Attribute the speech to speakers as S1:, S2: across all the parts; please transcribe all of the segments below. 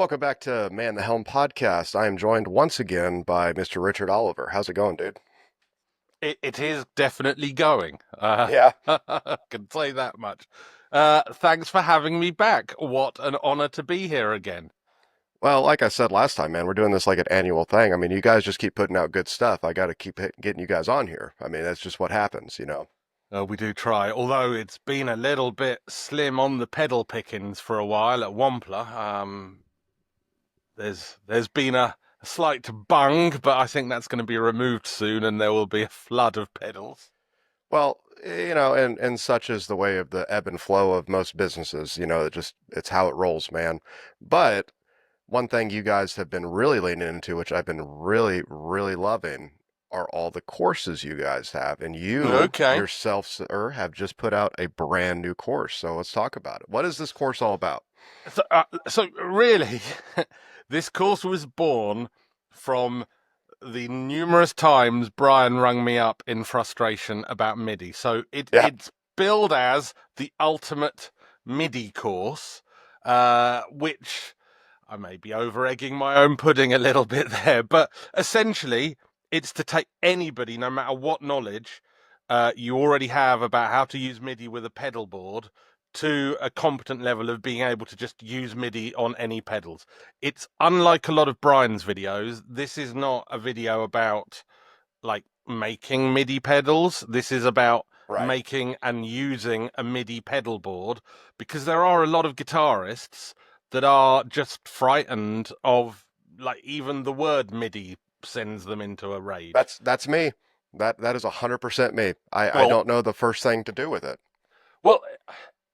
S1: Welcome back to Man the Helm podcast. I am joined once again by Mr. Richard Oliver. How's it going, dude?
S2: It is definitely going.
S1: Yeah.
S2: I can say that much. Thanks for having me back. What an honor to be here again.
S1: Well, like I said last time, man, we're doing this like an annual thing. I mean, you guys just keep putting out good stuff. I got to keep getting you guys on here. I mean, that's just what happens.
S2: We do try, although it's been a little bit slim on the pedal pickings for a while at Wampler. There's been a slight bung, but I think that's going to be removed soon, and there will be a flood of pedals.
S1: Well, and such is the way of the ebb and flow of most businesses. It's how it rolls, man. But one thing you guys have been really leaning into, which I've been really, really loving, are all the courses you guys have. And you
S2: Okay.
S1: yourself, sir, have just put out a brand new course. So let's talk about it. What is this course all about?
S2: So really, this course was born from the numerous times Brian rung me up in frustration about Midi. So
S1: Yeah.
S2: it's billed as the ultimate Midi course, which I may be over egging my own pudding a little bit there, but essentially it's to take anybody, no matter what knowledge you already have about how to use Midi with a pedal board, to a competent level of being able to just use Midi on any pedals. It's unlike a lot of Brian's videos. This is not a video about like making Midi pedals. This is about
S1: Right.
S2: making and using a Midi pedal board, because there are a lot of guitarists that are just frightened of, like, even the word Midi sends them into a rage.
S1: That's me. That is 100% me. I
S2: Well,
S1: don't know the first thing to do with it.
S2: well,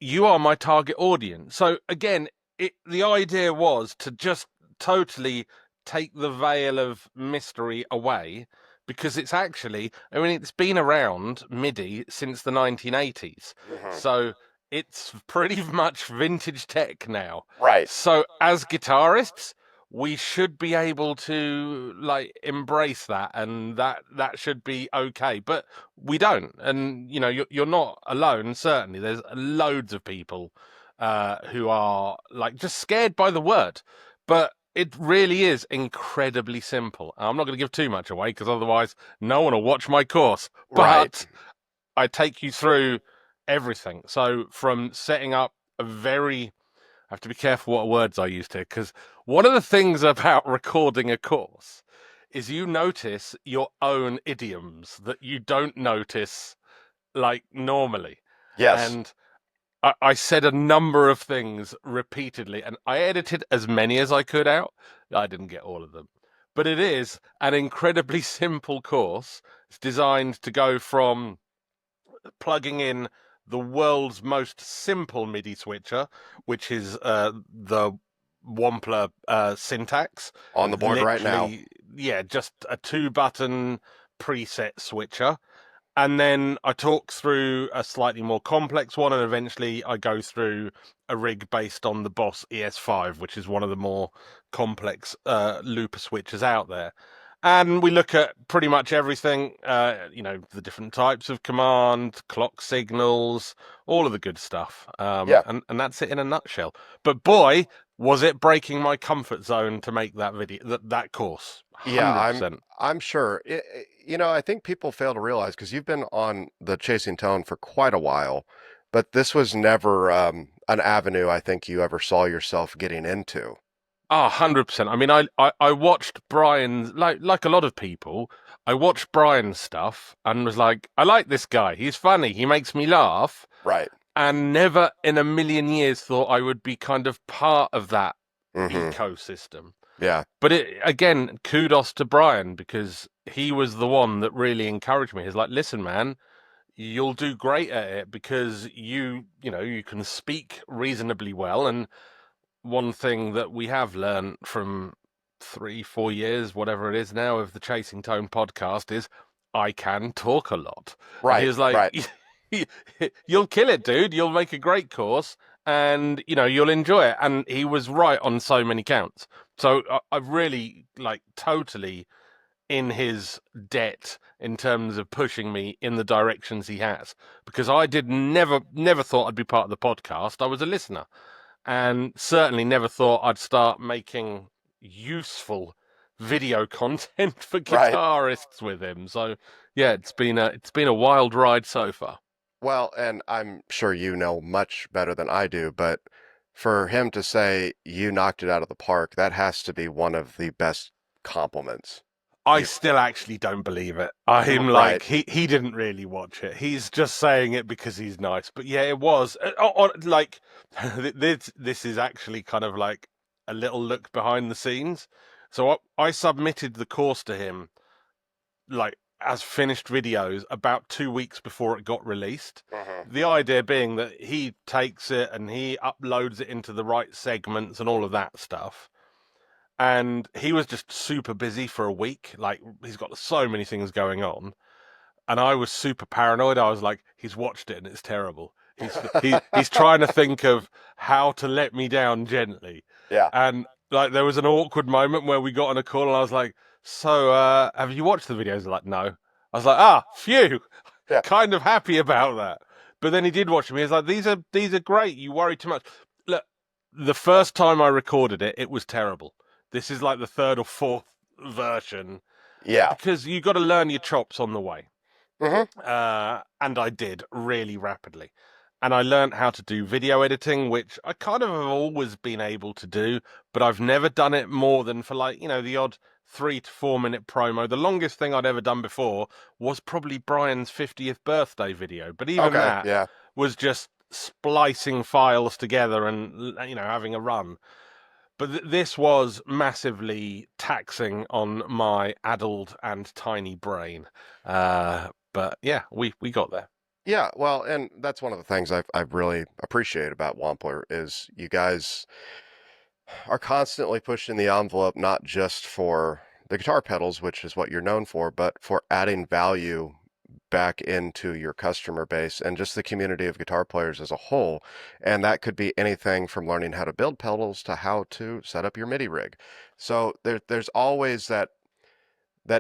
S2: you are my target audience. So again, the idea was to just totally take the veil of mystery away, because it's actually, I mean, it's been around MIDI since the 1980s.
S1: Hmm.
S2: So it's pretty much vintage tech now.
S1: Right.
S2: So as guitarists, we should be able to like embrace that, and that should be okay. But we don't, and you're not alone. Certainly, there's loads of people who are like just scared by the word, but it really is incredibly simple. I'm not going to give too much away, because otherwise no one will watch my course.
S1: Right.
S2: But I take you through everything. So from setting up a very, I have to be careful what words I use here, because one of the things about recording a course is you notice your own idioms that you don't notice like normally.
S1: Yes.
S2: And I said a number of things repeatedly, and I edited as many as I could out. I didn't get all of them. But it is an incredibly simple course. It's designed to go from plugging in the world's most simple MIDI switcher, which is the Wampler syntax.
S1: On the board right now.
S2: Literally, yeah, just a 2-button preset switcher. And then I talk through a slightly more complex one, and eventually I go through a rig based on the Boss ES5, which is one of the more complex looper switches out there. And we look at pretty much everything, the different types of command, clock signals, all of the good stuff.
S1: Yeah.
S2: And that's it in a nutshell. But boy, was it breaking my comfort zone to make that video, that course.
S1: Yeah, I'm
S2: 100%.
S1: I'm sure. I think people fail to realize, because you've been on the Chasing Tone for quite a while, but this was never an avenue I think you ever saw yourself getting into.
S2: 100%. I mean, I watched Brian, like a lot of people, I watched Brian's stuff and was like, I like this guy. He's funny. He makes me laugh.
S1: Right.
S2: And never in a million years thought I would be kind of part of that
S1: Hmm.
S2: ecosystem.
S1: Yeah.
S2: But again, kudos to Brian, because he was the one that really encouraged me. He's like, listen, man, you'll do great at it, because you can speak reasonably well. And one thing that we have learned from 3, 4 years, whatever it is now, of the Chasing Tone podcast is I can talk a lot. And he
S1: Right.
S2: was like,
S1: Right.
S2: you'll kill it, dude. You'll make a great course, and you'll enjoy it. And he was right on so many counts. So I've really like totally in his debt in terms of pushing me in the directions he has, because I did never thought I'd be part of the podcast. I was a listener. and certainly never thought I'd start making useful video content for
S1: Right.
S2: guitarists with him. So yeah, it's been a wild ride so far.
S1: Well, and I'm sure you know much better than I do, but for him to say you knocked it out of the park, that has to be one of the best compliments.
S2: I
S1: You
S2: still actually don't believe it. I'm
S1: right.
S2: like he didn't really watch it. He's just saying it because he's nice. But yeah, it was like this is actually kind of like a little look behind the scenes. So I submitted the course to him like as finished videos about 2 weeks before it got released.
S1: Hmm.
S2: The idea being that he takes it and he uploads it into the right segments and all of that stuff. And he was just super busy for a week. Like he's got so many things going on, and I was super paranoid. I was like, he's watched it and it's terrible. He's trying to think of how to let me down gently,
S1: Yeah.
S2: and like there was an awkward moment where we got on a call and I was like, so have you watched the videos? Like, no. I was like, phew,
S1: Yeah.
S2: kind of happy about that. But then he did watch them. He was like, these are great. You worry too much. Look, the first time I recorded it, it was terrible. This is like the third or fourth version
S1: Yeah.
S2: because you got to learn your chops on the way.
S1: Hmm.
S2: And I did really rapidly. And I learned how to do video editing, which I kind of have always been able to do, but I've never done it more than for like, the odd 3 to 4 minute promo. The longest thing I'd ever done before was probably Brian's 50th birthday video. But even
S1: Okay.
S2: that
S1: Yeah.
S2: was just splicing files together and, having a run. But this was massively taxing on my addled and tiny brain. But yeah, we got there.
S1: Yeah, well, and that's one of the things I've really appreciated about Wampler is you guys are constantly pushing the envelope, not just for the guitar pedals, which is what you're known for, but for adding value back into your customer base and just the community of guitar players as a whole. And that could be anything from learning how to build pedals to how to set up your MIDI rig. So there's always that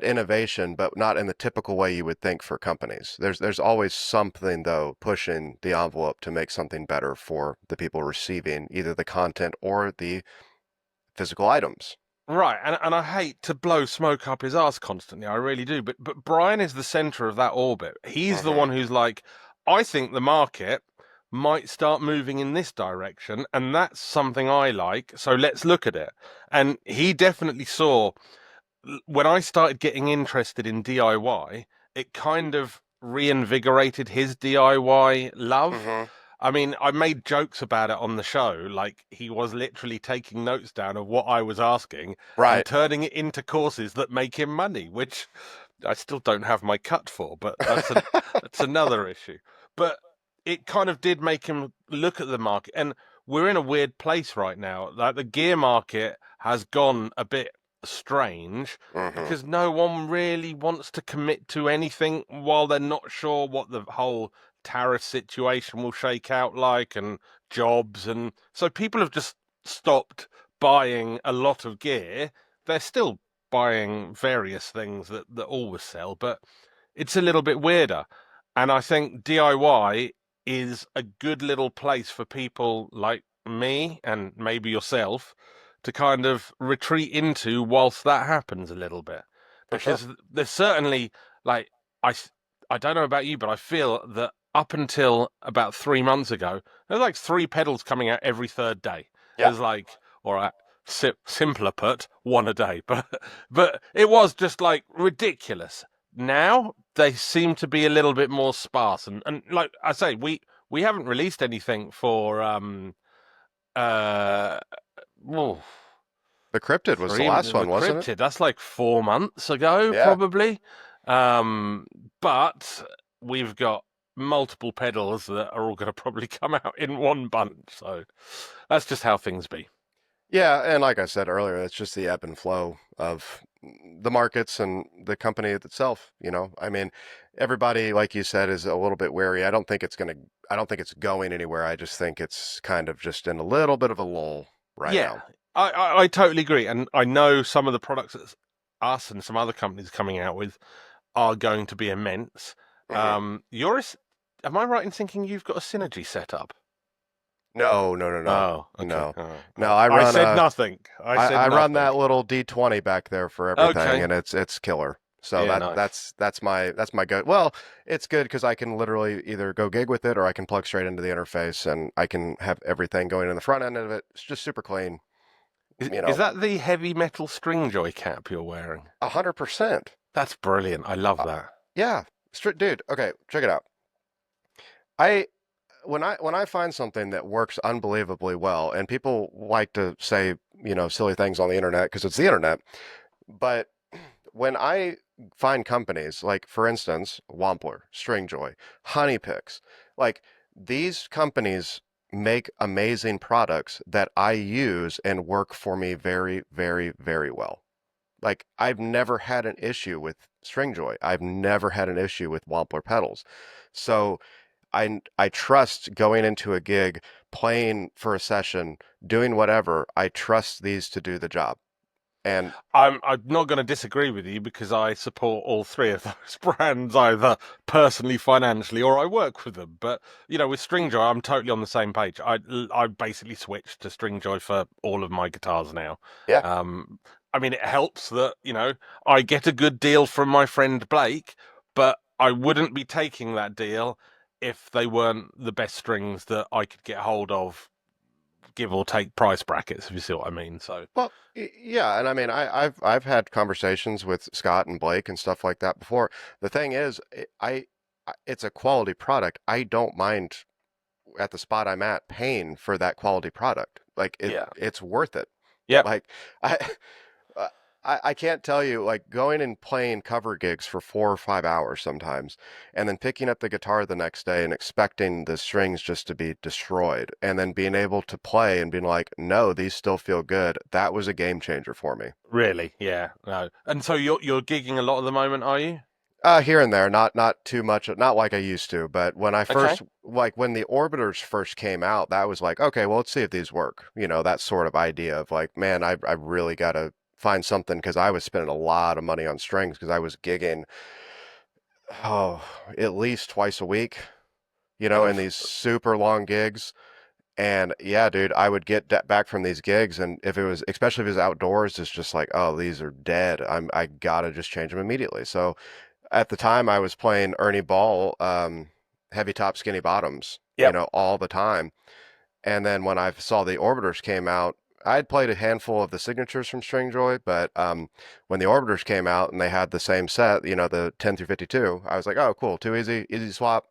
S1: innovation, but not in the typical way you would think for companies. There's always something though pushing the envelope to make something better for the people receiving either the content or the physical items.
S2: Right, and I hate to blow smoke up his ass constantly, I really do. But Brian is the center of that orbit. He's the
S1: Hmm.
S2: one who's like, I think the market might start moving in this direction, and that's something I like. So let's look at it. And he definitely saw when I started getting interested in DIY, it kind of reinvigorated his DIY love.
S1: Hmm.
S2: I mean, I made jokes about it on the show. Like, he was literally taking notes down of what I was asking and
S1: Right.
S2: turning it into courses that make him money, which I still don't have my cut for, but that's another issue. But it kind of did make him look at the market. And we're in a weird place right now. Like, the gear market has gone a bit strange
S1: Hmm.
S2: because no one really wants to commit to anything while they're not sure what the whole tariff situation will shake out like and jobs, and so people have just stopped buying a lot of gear. They're still buying various things that always sell, but it's a little bit weirder. And I think DIY is a good little place for people like me and maybe yourself to kind of retreat into whilst that happens a little bit.
S1: For sure.
S2: Because there's certainly, like, I, I don't know about you, but I feel that up until about 3 months ago, there's like three pedals coming out every third day.
S1: Yeah.
S2: There's like, all right, simpler put, one a day, but it was just like ridiculous. Now they seem to be a little bit more sparse, and like I say, we haven't released anything for uh oh,
S1: The Cryptid was the last
S2: the
S1: one, wasn't it?
S2: cryptid. That's like 4 months ago,
S1: Yeah.
S2: probably. Um, but we've got multiple pedals that are all going to probably come out in one bunch. So that's just how things be.
S1: Yeah, and like I said earlier, it's just the ebb and flow of the markets and the company itself, you know. I mean, everybody, like you said, is a little bit wary. I don't think it's going anywhere. I just think it's kind of just in a little bit of a lull right
S2: Yeah,
S1: now.
S2: I totally agree, and I know some of the products that us and some other companies are coming out with are going to be immense.
S1: Hmm.
S2: Am I right in thinking you've got a synergy set up?
S1: No, no, no, no,
S2: Oh, okay.
S1: no,
S2: Oh,
S1: no. I
S2: I
S1: run
S2: said
S1: a
S2: nothing. I said
S1: I run
S2: nothing.
S1: that little D20 back there for everything,
S2: Okay.
S1: and it's killer. So
S2: Yeah, nice.
S1: that's my go. Well, it's good because I can literally either go gig with it or I can plug straight into the interface, and I can have everything going in the front end of it. It's just super clean. You
S2: Is
S1: know,
S2: that the heavy metal string joy cap you're wearing?
S1: 100%.
S2: That's brilliant. I love
S1: Uh,
S2: that.
S1: yeah, dude. Okay, check it out. I when I find something that works unbelievably well, and people like to say, silly things on the internet because it's the internet, but when I find companies like, for instance, Wampler, Stringjoy, Honeypicks, like these companies make amazing products that I use and work for me very, very, very well. Like I've never had an issue with Stringjoy. I've never had an issue with Wampler pedals. So I trust going into a gig, playing for a session, doing whatever. I trust these to do the job. And
S2: I'm not going to disagree with you because I support all three of those brands either personally, financially, or I work with them. But with Stringjoy, I'm totally on the same page. I basically switched to Stringjoy for all of my guitars now.
S1: yeah,
S2: Um, I mean, it helps that I get a good deal from my friend Blake, but I wouldn't be taking that deal if they weren't the best strings that I could get hold of, give or take price brackets, if you see what I mean. So
S1: well, yeah, and I mean, I've had conversations with Scott and Blake and stuff like that before. The thing is, it's a quality product. I don't mind at the spot I'm at paying for that quality product. Like
S2: yeah,
S1: it's worth it.
S2: yep,
S1: Like I, uh, I can't tell you, like going and playing cover gigs for 4 or 5 hours sometimes, and then picking up the guitar the next day and expecting the strings just to be destroyed, and then being able to play and being like, no, these still feel good. That was a game changer for me.
S2: really, yeah, no. And so you're gigging a lot at the moment, are you?
S1: Here and there, not too much, not like I used to, but when I
S2: Okay.
S1: first, like when the orbiters first came out, that was like, okay, well, let's see if these work. That sort of idea of like, man, I really got to find something because I was spending a lot of money on strings because I was gigging, oh, at least twice a week,
S2: Oh,
S1: in these super long gigs. And yeah, dude, I would get back from these gigs, and if it was, especially if it was outdoors, it's just like, oh, these are dead. I gotta just change them immediately. So at the time, I was playing Ernie Ball, heavy top, skinny bottoms,
S2: yep.
S1: all the time. And then when I saw the Orbiters came out, I had played a handful of the signatures from Stringjoy, but when the Orbiters came out and they had the same set, the 10 through 52, I was like, oh, cool, too easy, easy swap.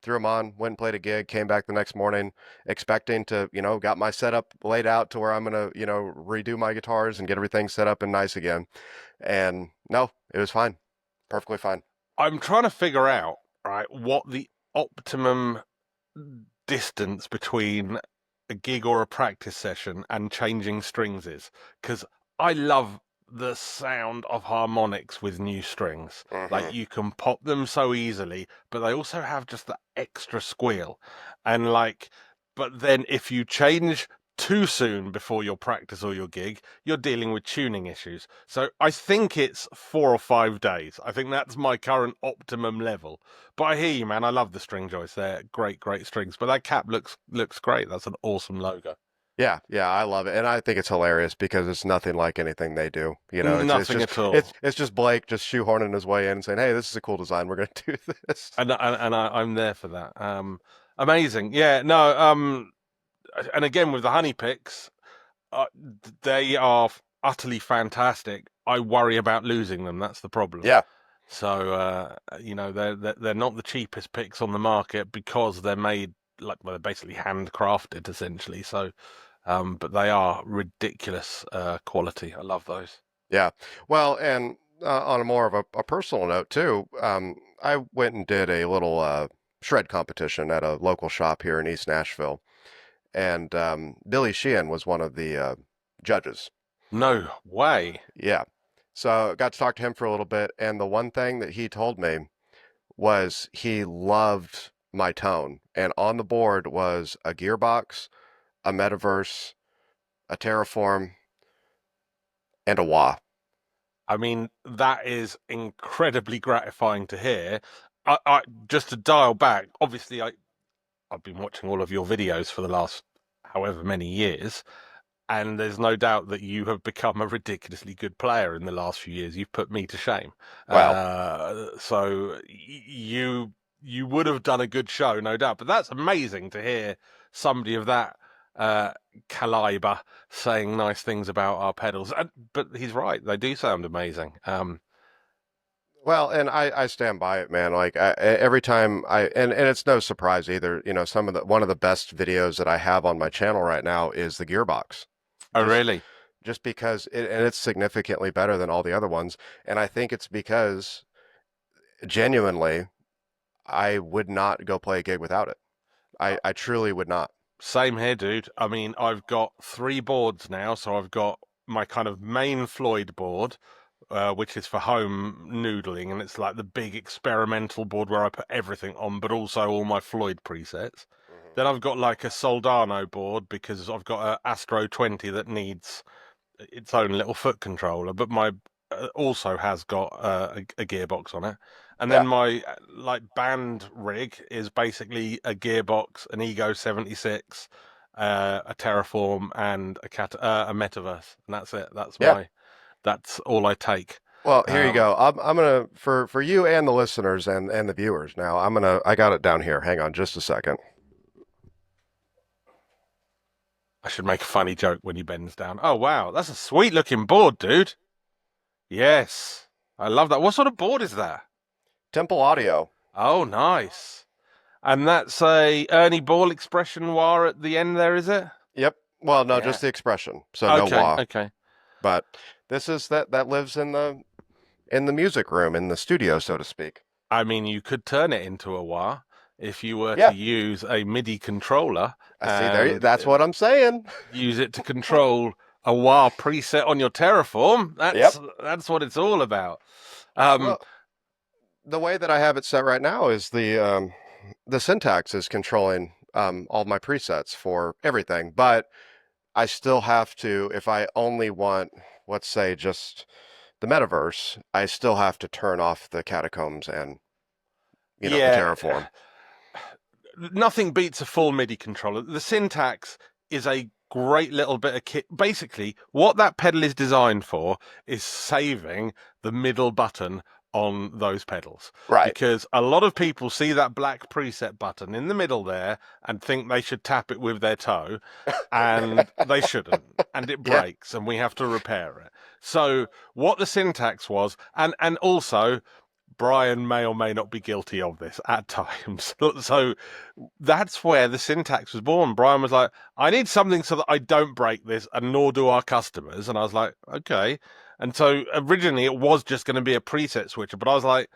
S1: Threw them on, went and played a gig, came back the next morning, expecting to, got my setup laid out to where I'm gonna, redo my guitars and get everything set up and nice again. And no, it was fine, perfectly fine.
S2: I'm trying to figure out, right, what the optimum distance between a gig or a practice session and changing strings is, because I love the sound of harmonics with new strings. Like
S1: Hmm.
S2: you can pop them so easily, but they also have just that extra squeal. And like, but then if you change too soon before your practice or your gig, you're dealing with tuning issues. So I think it's 4 or 5 days. I think that's my current optimum level. But I hear you, man. I love the string joists. They're great, great strings. But that cap looks great. That's an awesome logo.
S1: Yeah, yeah, I love it, and I think it's hilarious because it's nothing like anything they do. It's
S2: Nothing
S1: just
S2: at
S1: it's
S2: all.
S1: it's just Blake just shoehorning his way in and saying, "Hey, this is a cool design. We're gonna do this."
S2: I'm there for that. Amazing. Yeah. No. And again with the honey picks, uh, they are utterly fantastic. I worry about losing them. That's the problem.
S1: Yeah,
S2: So they're not the cheapest picks on the market because they're made like well, they're basically handcrafted essentially. So but they are ridiculous quality. I love those.
S1: yeah. Well, and on a more of a personal note too, I went and did a little shred competition at a local shop here in East Nashville, and Billy Sheehan was one of the judges.
S2: No way.
S1: Yeah. So got to talk to him for a little bit, and the one thing that he told me was he loved my tone. And on the board was a gearbox, a metaverse, a terraform, and a wah.
S2: I mean, that is incredibly gratifying to hear. I just to dial back, obviously, I've been watching all of your videos for the last however many years, and there's no doubt that you have become a ridiculously good player in the last few years. You've put me to shame.
S1: Well,
S2: You would have done a good show, no doubt. But that's amazing to hear somebody of that uh, caliber saying nice things about our pedals. But he's right; they do sound amazing.
S1: well, and I stand by it, man. Like every time and it's no surprise either. You know, one of the best videos that I have on my channel right now is the gearbox.
S2: Oh,
S1: Just
S2: really?
S1: just because and it's significantly better than all the other ones. And I think it's because genuinely, I would not go play a gig without it. I truly would not.
S2: Same here, dude. I mean, I've got three boards now. So I've got my kind of main Floyd board, which is for home noodling, and it's like the big experimental board where I put everything on, but also all my Floyd presets.
S1: Mhm.
S2: Then I've got like a Soldano board because I've got a Astro 20 that needs its own little foot controller, but my also has got a gearbox on it. And
S1: Yeah.
S2: then my like band rig is basically a gearbox, an Ego 76, a Terraform, and a Metaverse, and that's it.
S1: Yeah.
S2: That's all I take.
S1: Well, here you
S2: Um,
S1: go. I'm gonna for you and the listeners and the viewers now. I got it down here. Hang on just a second.
S2: I should make a funny joke when he bends down. Oh wow, that's a sweet looking board, dude. Yes, I love that. What sort of board is that?
S1: Temple Audio.
S2: Oh, nice. And that's a Ernie Ball expression wah at the end there, is it?
S1: Yep. Well, no,
S2: Yeah.
S1: just the expression. So no
S2: Okay,
S1: wah.
S2: okay.
S1: But this is that lives in the music room, in the studio, so to speak.
S2: I mean, you could turn it into a wah if you were to
S1: Yeah.
S2: use a MIDI controller
S1: I see there.
S2: and
S1: That's what I'm saying.
S2: use it to control a wah preset on your Terraform.
S1: Yep.
S2: That's what it's all about. Um,
S1: Well, the way that I have it set right now is the syntax is controlling all my presets for everything, but I still have to, if I only want, let's say, just the metaverse, I still have to turn off the catacombs and, the
S2: yeah,
S1: terraform.
S2: nothing beats a full MIDI controller. The syntax is a great little bit of kit. Basically, what that pedal is designed for is saving the middle button on those pedals.
S1: Right.
S2: Because a lot of people see that black preset button in the middle there and think they should tap it with their toe, and they shouldn't. And it
S1: Yeah.
S2: breaks, and we have to repair it. So, what the syntax was, and also, Brian may or may not be guilty of this at times. So that's where the syntax was born. Brian was like, I need something so that I don't break this, and nor do our customers. And I was like, okay. And so originally it was just going to be a preset switcher, but I was like,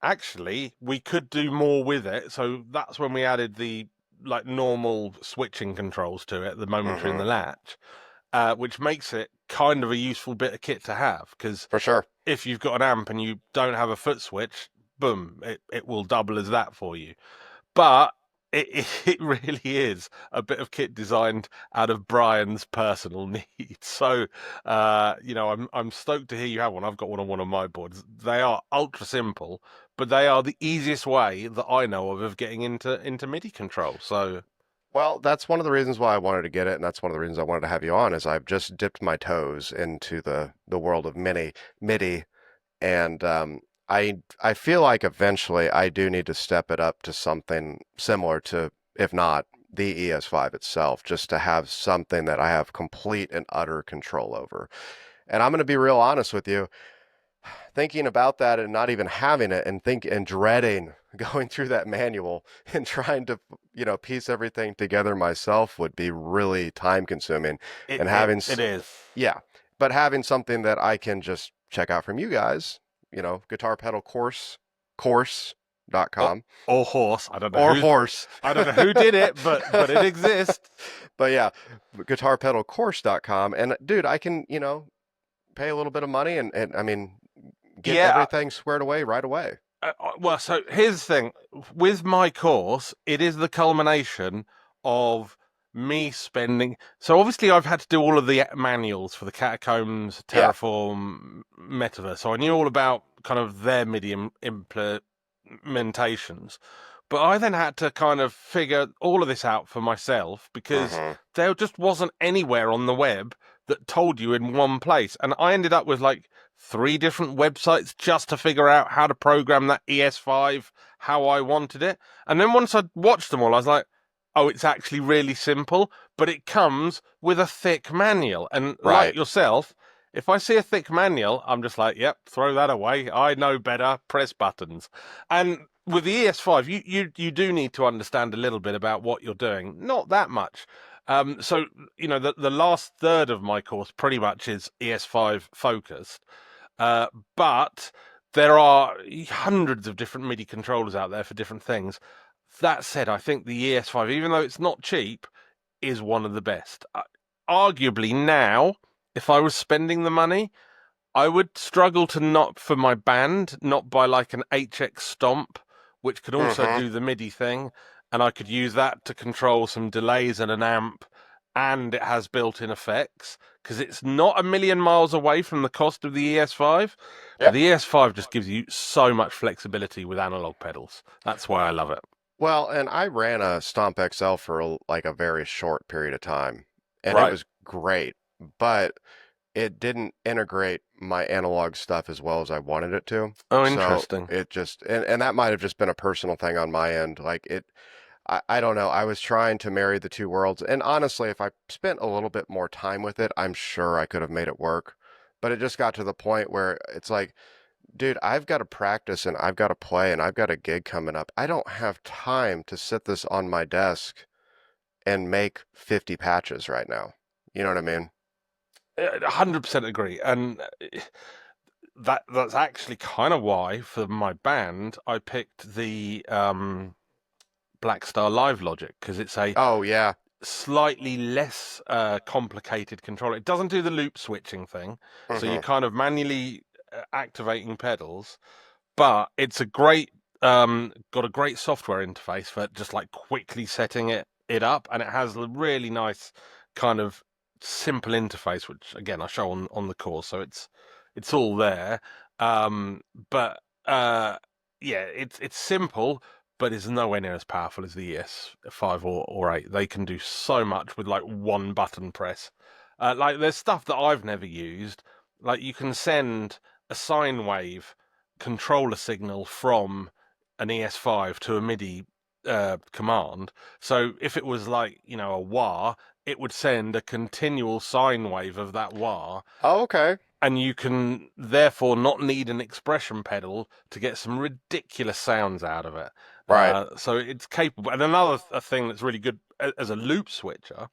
S2: actually, we could do more with it. So that's when we added the like normal switching controls to it, the momentary and
S1: Hmm.
S2: the latch, which makes it kind of a useful bit of kit to have because
S1: For sure.
S2: if you've got an amp and you don't have a foot switch, boom, it will double as that for you. But it really is a bit of kit designed out of Brian's personal needs. So, I'm stoked to hear you have one. I've got one on one of my boards. They are ultra simple, but they are the easiest way that I know of getting into MIDI control. So,
S1: Well, that's one of the reasons why I wanted to get it, and that's one of the reasons I wanted to have you on, is I've just dipped my toes into the world of MIDI, and I feel like eventually I do need to step it up to something similar to, if not the ES5 itself, just to have something that I have complete and utter control over. And I'm going to be real honest with you, thinking about that and not even having it and dreading going through that manual and trying to, piece everything together myself would be really time consuming.
S2: it,
S1: And
S2: it, it is.
S1: yeah, but having something that I can just check out from you guys, guitar pedal
S2: Or,
S1: course.com
S2: or horse. I don't know
S1: or
S2: who.
S1: horse.
S2: I don't know who did it, but it exists.
S1: But yeah, guitarpedalcourse.com. And dude, I can, pay a little bit of money and I mean, get
S2: Yeah,
S1: everything squared away right away.
S2: well, so here's the thing. With my course, it is the culmination of me spending. So obviously, I've had to do all of the manuals for the Catacombs,
S1: Yeah.
S2: Terraform, Metaverse. So I knew all about kind of their MIDI implementations. But I then had to kind of figure all of this out for myself because
S1: Hmm.
S2: there just wasn't anywhere on the web that told you in one place. And I ended up with like three different websites just to figure out how to program that ES5 how I wanted it. And then once I'd watched them all, I was like, oh, it's actually really simple, but it comes with a thick manual. And like
S1: Right.
S2: yourself, if I see a thick manual, I'm just like, yep, throw that away. I know better. Press buttons. And with the ES5, you do need to understand a little bit about what you're doing. Not that much. So the last third of my course pretty much is ES5 focused, uh, but there are hundreds of different MIDI controllers out there for different things. That said, I think the ES5, even though it's not cheap, is one of the best. Arguably now, if I was spending the money, I would struggle to not for my band, not buy like an HX Stomp, which could also
S1: Hmm.
S2: do the MIDI thing, and I could use that to control some delays and an amp, and it has built-in effects because it's not a million miles away from the cost of the ES5, but
S1: Yeah.
S2: the ES5 just gives you so much flexibility with analog pedals. That's why I love it.
S1: Well, and I ran a Stomp XL for like a very short period of time, and it
S2: Right.
S1: was great, but it didn't integrate my analog stuff as well as I wanted it to.
S2: Oh,
S1: So
S2: interesting.
S1: it just, and that might have just been a personal thing on my end. Like I don't know. I was trying to marry the two worlds. And honestly, if I spent a little bit more time with it, I'm sure I could have made it work. But it just got to the point where it's like, dude, I've got to practice and I've got to play and I've got a gig coming up. I don't have time to sit this on my desk and make 50 patches right now. You know what I mean?
S2: 100% agree. And that's actually kind of why for my band I picked the Black Star Live Logic because it's a
S1: Oh, yeah.
S2: slightly less complicated controller. It doesn't do the loop switching thing, so you're
S1: Hmm.
S2: kind of manually activating pedals, but it's a great got a great software interface for just like quickly setting it up, and it has a really nice kind of simple interface, which again I show on the course, so it's all there. Um, but yeah, it's simple, but it's nowhere near as powerful as the ES5 or 8. They can do so much with like one button press. Like there's stuff that I've never used. Like you can send a sine wave controller signal from an ES5 to a MIDI command. So if it was like, a wah, it would send a continual sine wave of that wah,
S1: Oh, okay.
S2: and you can therefore not need an expression pedal to get some ridiculous sounds out of it.
S1: Right.
S2: So it's capable. And another thing that's really good as a loop switcher,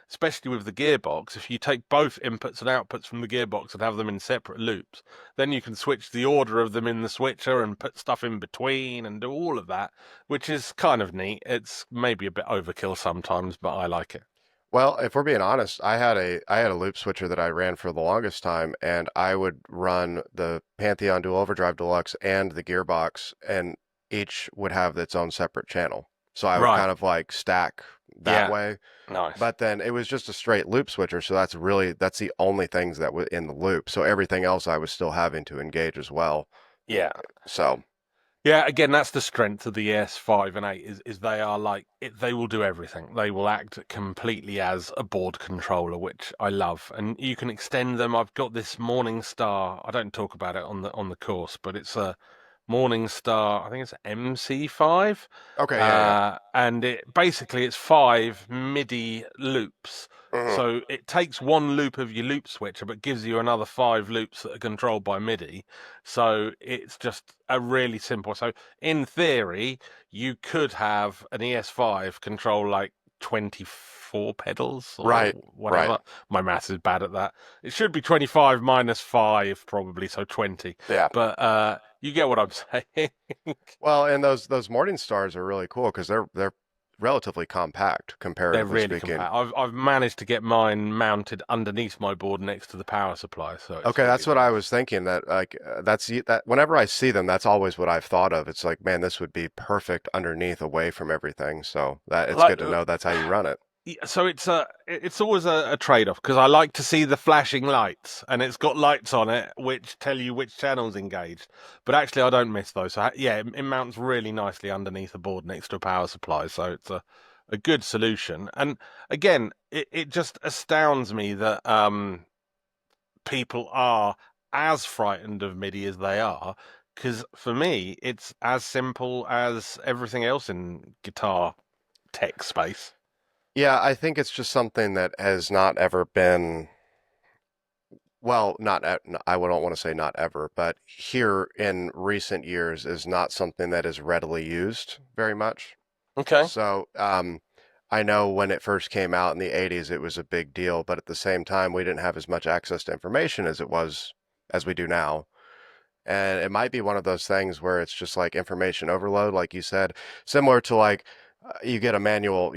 S2: especially with the gearbox, if you take both inputs and outputs from the gearbox and have them in separate loops, then you can switch the order of them in the switcher and put stuff in between and do all of that, which is kind of neat. It's maybe a bit overkill sometimes, but I like it.
S1: Well, if we're being honest, I had a loop switcher that I ran for the longest time, and I would run the Pantheon Dual Overdrive Deluxe and the Gearbox, and each would have its own separate channel. So I would
S2: Right.
S1: kind of like stack that
S2: Yeah.
S1: way.
S2: Nice.
S1: But then it was just a straight loop switcher, so that's the only things that were in the loop. So everything else I was still having to engage as well.
S2: Yeah.
S1: So,
S2: Yeah, again, that's the strength of the ES5 and 8 is they are like they will do everything. They will act completely as a board controller, which I love. And you can extend them. I've got this Morningstar. I don't talk about it on the course, but it's a Morningstar. I think it's MC5.
S1: okay, yeah, yeah.
S2: And it's five MIDI loops.
S1: Hmm.
S2: So it takes one loop of your loop switcher, but gives you another five loops that are controlled by MIDI. So it's just a really simple. So in theory, you could have an ES5 control like 24 pedals or
S1: Right, right.
S2: whatever. My maths is bad at that. It should be 25 minus 5 probably, so 20.
S1: Yeah.
S2: But you get what I'm saying.
S1: Well, and those morning stars are really cool because they're relatively compact,
S2: They're
S1: comparatively
S2: really
S1: speaking.
S2: compact. I've managed to get mine mounted underneath my board next to the power supply, so it's
S1: Okay,
S2: really
S1: that's what I
S2: nice.
S1: was thinking. That like that whenever I see them, that's always what I've thought of. It's like, man, this would be perfect underneath, away from everything. So that it's
S2: Like
S1: good to know that's how you run it.
S2: So it's always a trade-off because I like to see the flashing lights, and it's got lights on it which tell you which channel's engaged. But actually, I don't miss those. So yeah, it mounts really nicely underneath a board next to a power supply. So it's a good solution. And again, it just astounds me that people are as frightened of MIDI as they are. Because for me, it's as simple as everything else in guitar tech space.
S1: Yeah, I think it's just something that has not ever been, well, I don't want to say not ever, but here in recent years is not something that is readily used very much.
S2: Okay.
S1: So, I know when it first came out in the 80s, it was a big deal, but at the same time, we didn't have as much access to information as we do now. And it might be one of those things where it's just like information overload, like you said, similar to like you get a manual,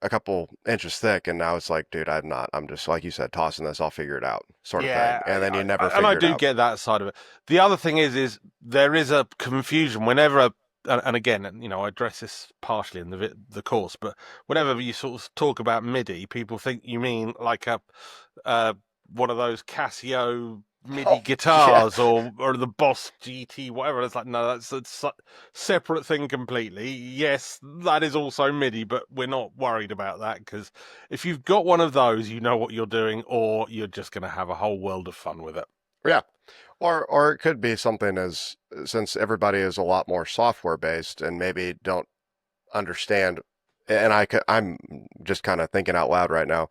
S1: a couple inches thick, and now it's like, dude, I'm just like you said, tossing this, I'll figure it out, sort of thing.
S2: Yeah,
S1: And then you never
S2: and I
S1: figure it
S2: do
S1: out.
S2: get that side of it. The other thing is there is a confusion whenever, and again, I address this partially in the course, but whenever you sort of talk about MIDI, people think you mean like a uh, one of those Casio MIDI
S1: Oh, yeah.
S2: guitars or the Boss GT, whatever. It's like, no, that's a separate thing completely. Yes, that is also MIDI, but we're not worried about that because if you've got one of those, you know what you're doing, or you're just going to have a whole world of fun with it.
S1: Yeah. Or it could be something as since everybody is a lot more software based and maybe don't understand, and I'm just kind of thinking out loud right now.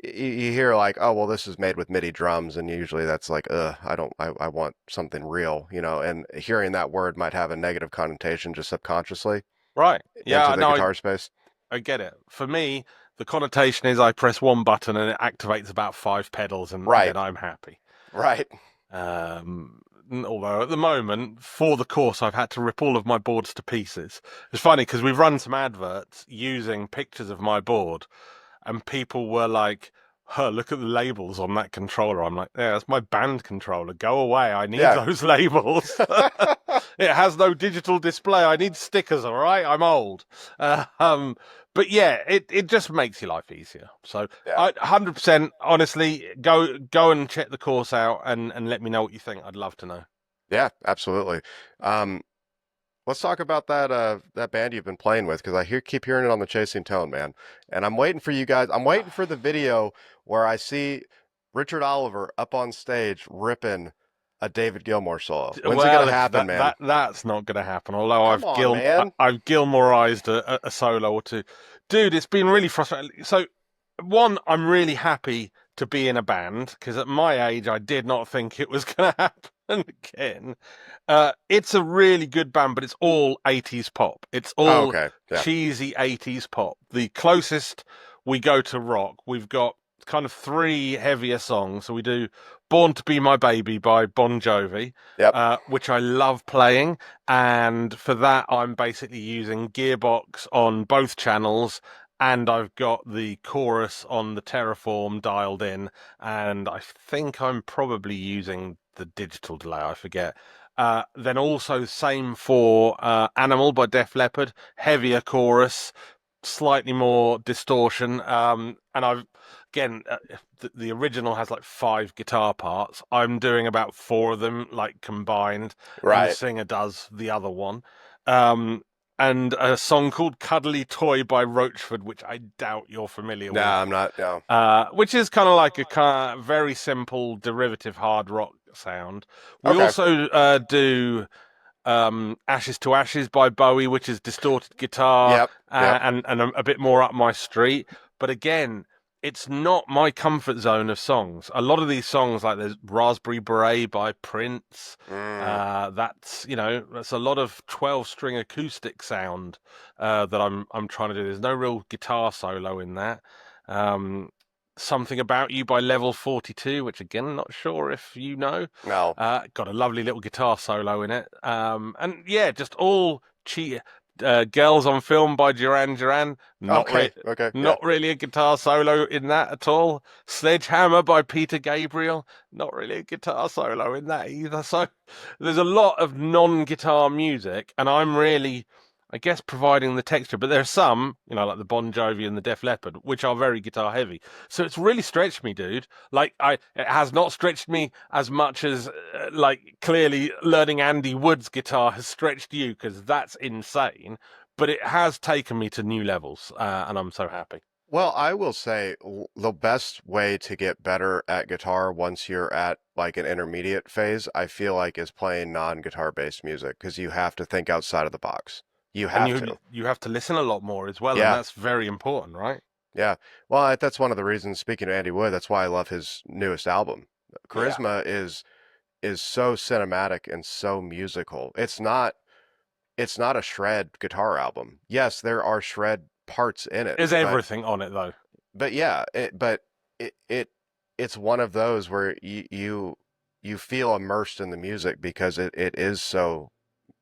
S1: You hear like, oh, well, this is made with MIDI drums, and usually that's like, I want something real, and hearing that word might have a negative connotation just subconsciously
S2: Right.
S1: into
S2: Yeah,
S1: the
S2: no,
S1: guitar space.
S2: I get it. For me, the connotation is I press one button and it activates about five pedals, and
S1: Right,
S2: then I'm happy.
S1: right.
S2: Um, Although at the moment, for the course, I've had to rip all of my boards to pieces. It's funny because we've run some adverts using pictures of my board, and people were like, "Huh, look at the labels on that controller." I'm like, "Yeah, that's my band controller. Go away. I need
S1: Yeah.
S2: those labels. It has no digital display. I need stickers. All right, I'm old." Uh, um, but yeah, it just makes your life easier. So
S1: Yeah.
S2: I 100% honestly go and check the course out and let me know what you think. I'd love to know.
S1: Yeah, absolutely. Um, let's talk about that band you've been playing with because keep hearing it on the Chasing Tone, man. And I'm waiting for you guys. I'm waiting for the video where I see Richard Oliver up on stage ripping a David Gilmour solo. When's it gonna
S2: Well,
S1: happen, man?
S2: that's not going to happen. Although
S1: Come on, man.
S2: I've Gilmourized a solo or two, dude. It's been really frustrating. So, one, I'm really happy to be in a band because at my age, I did not think it was going to happen again. It's a really good band, but it's all 80s pop. It's
S1: Oh,
S2: all
S1: okay. Yeah.
S2: cheesy 80s pop. The closest we go to rock, we've got kind of three heavier songs. So we do Born to Be My Baby by Bon Jovi,
S1: Yep.
S2: which I love playing. And for that, I'm basically using Gearbox on both channels. And I've got the chorus on the Terraform dialed in. And I think I'm probably using the digital delay. I forget. Then also same for Animal by Def Leppard, heavier chorus, slightly more distortion. And I've again the original has like five guitar parts. I'm doing about four of them like combined, and the
S1: Right.
S2: singer does the other one. Um, and a song called "Cuddly Toy" by Roachford, which I doubt you're familiar
S1: No,
S2: with.
S1: I'm not. No.
S2: Which is kind of like a kind of very simple derivative hard rock sound. We
S1: Okay.
S2: also do Ashes to Ashes by Bowie, which is distorted guitar
S1: Yep. Yep.
S2: and a bit more up my street. But again, it's not my comfort zone of songs. A lot of these songs, like there's Raspberry Beret by Prince,
S1: Mm,
S2: that's a lot of 12-string acoustic sound that I'm trying to do. There's no real guitar solo in that. Um, Something About You by Level 42, which again, not sure if you know.
S1: no.
S2: Got a lovely little guitar solo in it. And yeah, just all cheat. Girls on Film by Duran Duran.
S1: Okay. Okay. Yeah.
S2: Not really a guitar solo in that at all. Sledgehammer by Peter Gabriel. Not really a guitar solo in that either. So there's a lot of non-guitar music, and I'm really I guess providing the texture, but there are some, like the Bon Jovi and the Def Leppard, which are very guitar heavy. So it's really stretched me, dude. It has not stretched me as much as, like, clearly learning Andy Wood's guitar has stretched you, because that's insane. But it has taken me to new levels, and I'm so happy.
S1: Well, I will say the best way to get better at guitar once you're at like an intermediate phase, I feel like is playing non-guitar based music because you have to think outside of the box. You
S2: And
S1: have
S2: you
S1: to.
S2: you have to listen a lot more as well, and
S1: Yeah,
S2: that's very important, right?
S1: yeah. Well, that's one of the reasons, speaking of Andy Wood, that's why I love his newest album.
S2: Yeah.
S1: Charisma is so cinematic and so musical. It's not a shred guitar album. Yes, there are shred parts in it,
S2: There's
S1: but
S2: everything on it though.
S1: yeah, it it it's one of those where you feel immersed in the music because it is so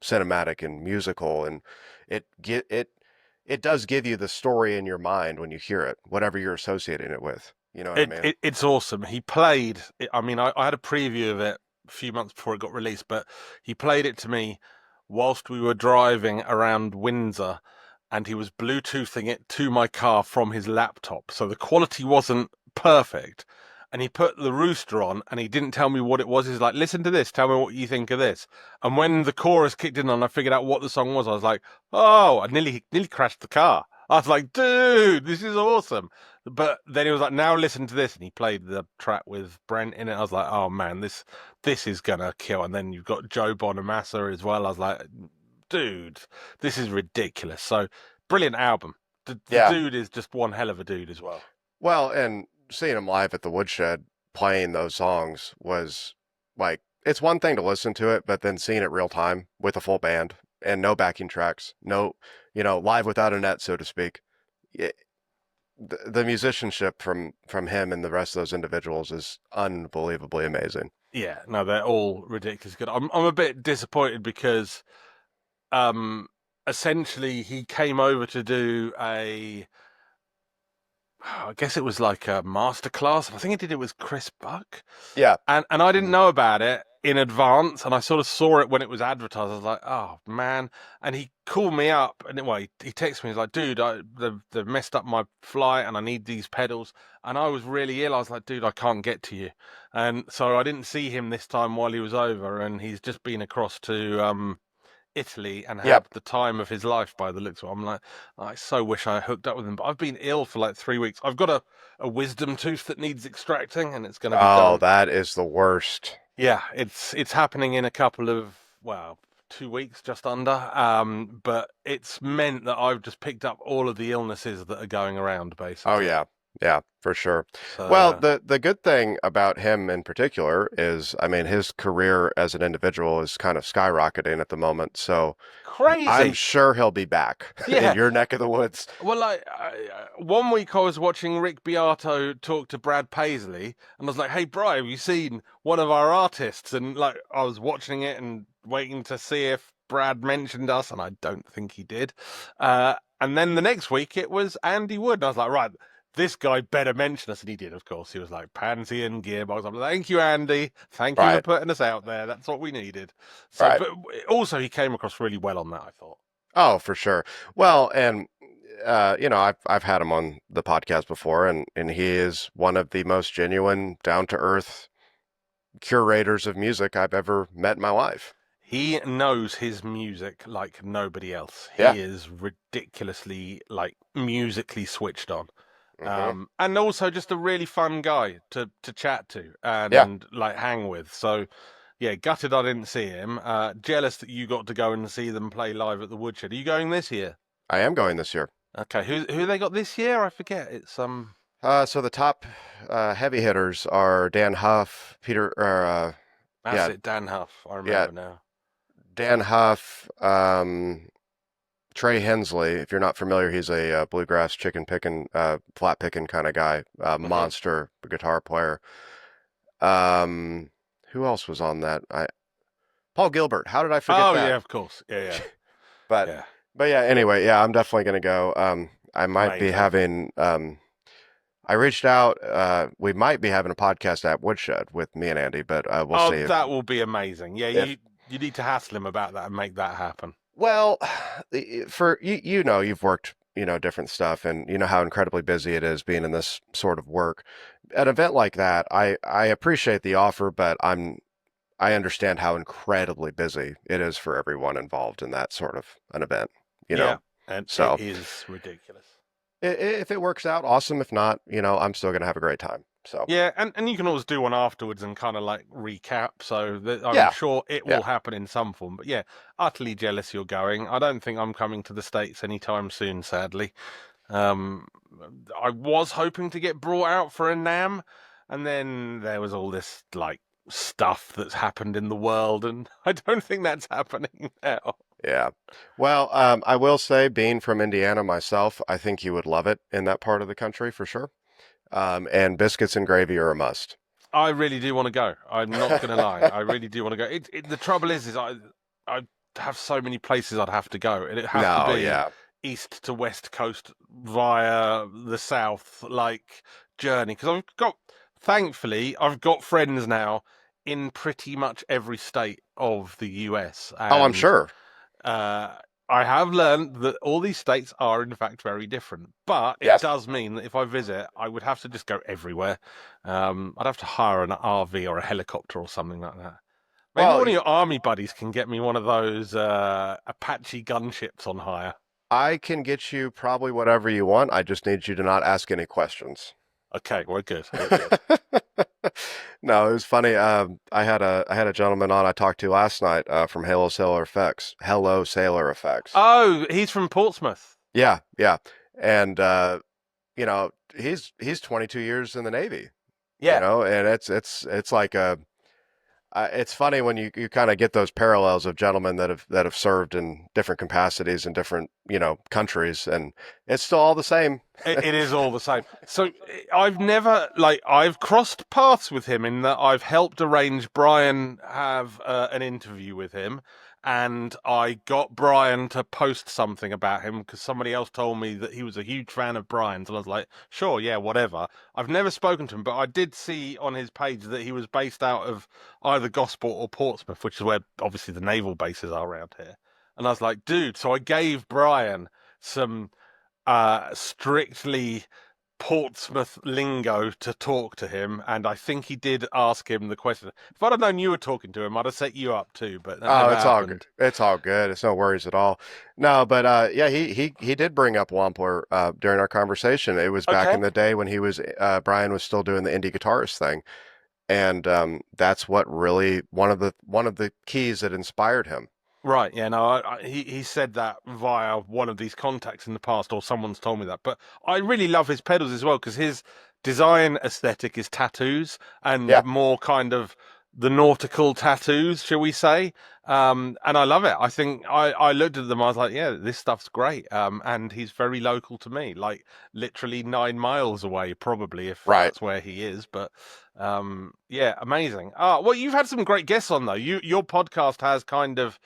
S1: cinematic and musical, and it get it does give you the story in your mind when you hear it, whatever you're associating it with. You know what I mean?
S2: It's awesome. He played. I mean, I had a preview of it a few months before it got released, but he played it to me whilst we were driving around Windsor, and he was Bluetoothing it to my car from his laptop. So the quality wasn't perfect. And he put the Rooster on, and he didn't tell me what it was. He's like, "Listen to this. Tell me what you think of this." And when the chorus kicked in and I figured out what the song was, I was like, "Oh!" I nearly crashed the car. I was like, "Dude, this is awesome." But then he was like, "Now listen to this," and he played the track with Brent in it. I was like, "Oh man, this is gonna kill." And then you've got Joe Bonamassa as well. I was like, "Dude, this is ridiculous." So brilliant album. The
S1: Yeah.
S2: dude is just one hell of a dude as well.
S1: Well, and seeing him live at the Woodshed playing those songs was like it's one thing to listen to it, but then seeing it real time with a full band and no backing tracks, no, live without a net, so to speak. It, the musicianship from him and the rest of those individuals is unbelievably amazing.
S2: Yeah, no, they're all ridiculous good. I'm a bit disappointed because um essentially he came over to do I guess it was like a masterclass. I think he did it with Chris Buck.
S1: Yeah.
S2: And I didn't
S1: Mhm.
S2: know about it in advance, and I sort of saw it when it was advertised. I was like, "Oh man!" And he called me up, and he texted me. He's like, "Dude, they've messed up my flight, and I need these pedals." And I was really ill. I was like, "Dude, I can't get to you," and so I didn't see him this time while he was over, and he's just been across to Italy and
S1: Yep.
S2: had the time of his life by the looks of it. I'm like, I so wish I hooked up with him, but I've been ill for like 3 weeks. I've got a wisdom tooth that needs extracting, and it's going to be
S1: Oh,
S2: done.
S1: that is the worst.
S2: Yeah, it's happening in a couple of, well, 2 weeks, just under. But it's meant that I've just picked up all of the illnesses that are going around,
S1: Oh
S2: basically.
S1: yeah. Yeah, for sure. Well,
S2: So
S1: the good thing about him in particular is, I mean, his career as an individual is kind of skyrocketing at the moment. So I'm
S2: crazy.
S1: sure he'll be back in
S2: Yeah.
S1: your neck of the woods.
S2: Well, one week I was watching Rick Beato talk to Brad Paisley, and I was like, "Hey, Bri, have you seen one of our artists?" And like, I was watching it and waiting to see if Brad mentioned us, and I don't think he did. And then the next week it was Andy Wood, and I was like, "Right, this guy better mention us," and he did. Of course, he was like Pansy and Gearbox. I'm like, "Thank you, Andy. Thank you for
S1: Right,
S2: putting us out there. That's what we needed." So,
S1: right.
S2: but also he came across really well on that, I thought.
S1: Oh, for sure. Well, and I've had him on the podcast before, and he is one of the most genuine, down to earth curators of music I've ever met in my life.
S2: He knows his music like nobody else.
S1: Yeah.
S2: He is ridiculously like musically switched on.
S1: Hmm.
S2: And also just a really fun guy to chat to
S1: Yeah,
S2: and like hang with. So yeah, gutted I didn't see him. Jealous that you got to go and see them play live at the Woodshed. Are you going this year?
S1: I am going this year.
S2: Okay, who they got this year? I forget. It's
S1: So the top heavy hitters are Dan Huff,
S2: that's
S1: yeah,
S2: it, Dan Huff. I
S1: yeah,
S2: remember now.
S1: Dan Huff, Trey Hensley. If you're not familiar, he's a bluegrass chicken picking, flat picking kind of guy,
S2: Hmm.
S1: monster guitar player. Um, who else was on that? Paul Gilbert. How did I forget
S2: Oh
S1: that?
S2: yeah, of course. Yeah, yeah,
S1: But
S2: yeah.
S1: but yeah. Anyway, yeah, I'm definitely gonna go. I might be
S2: Amazing.
S1: having. I reached out. We might be having a podcast at Woodshed with me and Andy, but we'll
S2: Oh,
S1: see
S2: that will be amazing. Yeah,
S1: if
S2: you need to hassle him about that and make that happen.
S1: Well, for you know, you've worked, different stuff and you know how incredibly busy it is being in this sort of work. An event like that, I appreciate the offer, but I understand how incredibly busy it is for everyone involved in that sort of an event, you
S2: Yeah,
S1: know.
S2: and it
S1: So
S2: is ridiculous.
S1: if it works out, awesome. If not, I'm still gonna have a great time. So
S2: Yeah, and you can always do one afterwards and kind of like recap. So that I'm
S1: yeah,
S2: sure it
S1: yeah.
S2: will happen in some form. But yeah, utterly jealous you're going. I don't think I'm coming to the States anytime soon, sadly. Um, I was hoping to get brought out for a NAM, and then there was all this like stuff that's happened in the world, and I don't think that's happening now.
S1: Yeah. Well, I will say, being from Indiana myself, I think you would love it in that part of the country for sure. And biscuits and gravy are a must.
S2: I really do want to go. I'm not going to lie. I really do want to go. The trouble is I have so many places I'd have to go, and it have to
S1: No,
S2: be
S1: yeah.
S2: east to west coast via the south, like journey. Because thankfully, I've got friends now in pretty much every state of the US,
S1: Oh, I'm
S2: and
S1: sure.
S2: uh, I have learned that all these states are, in fact, very different. But it
S1: Yes.
S2: does mean that if I visit, I would have to just go everywhere. I'd have to hire an RV or a helicopter or something like that. Maybe
S1: Well,
S2: one of your army buddies can get me one of those Apache gunships on hire.
S1: I can get you probably whatever you want. I just need you to not ask any questions.
S2: Okay, we're good. We're good.
S1: No, it was funny. I had a gentleman on I talked to last night from Halo Sailor Effects. Hello Sailor Effects.
S2: Oh, he's from Portsmouth.
S1: Yeah, yeah. And he's 22 years in the Navy,
S2: Yeah.
S1: and it's like it's funny when you kind of get those parallels of gentlemen that have served in different capacities in different, countries, and it's still all the same.
S2: It is all the same. So I've never I've crossed paths with him in that I've helped arrange Brian have an interview with him, and I got Brian to post something about him because somebody else told me that he was a huge fan of Brian's, and I was like, sure, yeah, whatever. I've never spoken to him, but I did see on his page that he was based out of either Gosport or Portsmouth, which is where obviously the naval bases are around here. And I was like, dude, so I gave Brian some strictly Portsmouth lingo to talk to him, and I think he did ask him the question. If I'd have known you were talking to him, I'd have set you up too, but that
S1: Oh,
S2: never
S1: it's all good.
S2: happened.
S1: It's all good. It's no worries at all. No, but yeah, he did bring up Wampler during our conversation. It was back in
S2: Okay.
S1: the day when he was Brian was still doing the indie guitarist thing, and that's what really one of the keys that inspired him.
S2: Right, yeah, no, he said that via one of these contacts in the past, or someone's told me that. But I really love his pedals as well because his design aesthetic is tattoos and
S1: Yeah,
S2: more kind of the nautical tattoos, shall we say? And I love it. I think I looked at them, I was like, yeah, this stuff's great. And he's very local to me, like literally 9 miles away, probably if
S1: right.
S2: that's where he is. But yeah, amazing. Well, you've had some great guests on though. Your podcast has kind of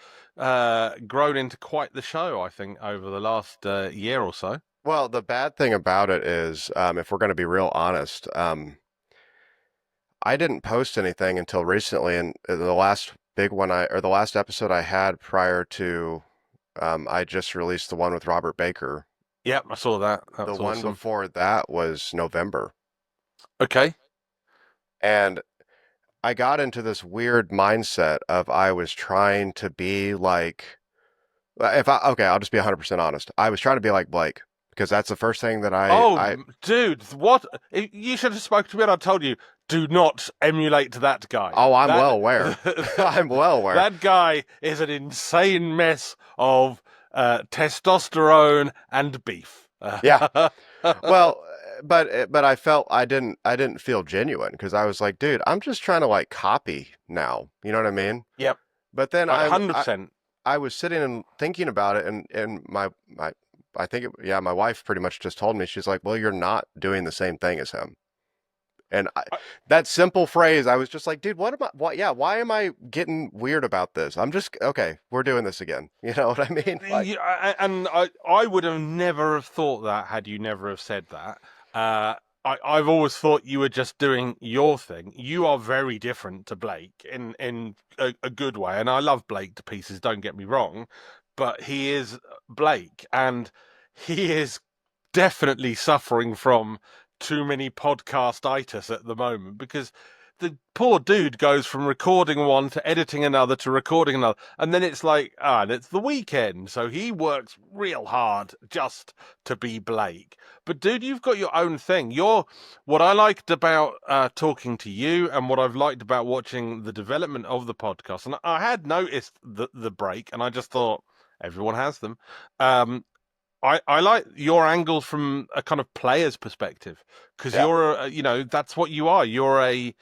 S2: grown into quite the show, I think, over the last year or so.
S1: Well, the bad thing about it is, if we're going to be real honest, I didn't post anything until recently, and the last big one or the last episode I had prior to, I just released the one with Robert Baker.
S2: Yep, I saw that.
S1: The
S2: That's
S1: one
S2: awesome.
S1: before that was November,
S2: Okay.
S1: and I got into this weird mindset of I was trying to be like, if I okay, I'll just be 100% honest. I was trying to be like Blake because that's the first thing that I
S2: Dude, what? You should have spoken to me and I told you, do not emulate that guy.
S1: oh, I'm well
S2: That
S1: aware. I'm well aware.
S2: that guy is an insane mess of testosterone and beef.
S1: Yeah. Well, but I didn't feel genuine because I was like, dude, I'm just trying to like copy now. You know what I mean?
S2: Yep,
S1: But then I I,
S2: 100%.
S1: I was sitting and thinking about it, and my I think yeah, my wife pretty much just told me, she's like, well, you're not doing the same thing as him. And that simple phrase, I was just like, dude, what am I? What? Yeah, why am I getting weird about this? I'm just okay. We're doing this again. You know what I mean? Like,
S2: Yeah, and I would have never have thought that had you never have said that. I've always thought you were just doing your thing. You are very different to Blake in a good way, and I love Blake to pieces. Don't get me wrong, but he is Blake, and he is definitely suffering from too many podcast-itis at the moment because the poor dude goes from recording one to editing another to recording another, and then it's like, and it's the weekend, so he works real hard just to be Blake. But dude, you've got your own thing. You're what I liked about talking to you, and what I've liked about watching the development of the podcast. And I had noticed the break, and I just thought everyone has them. Um, I like your angle from a kind of player's perspective because
S1: Yeah.
S2: that's what you are. You're a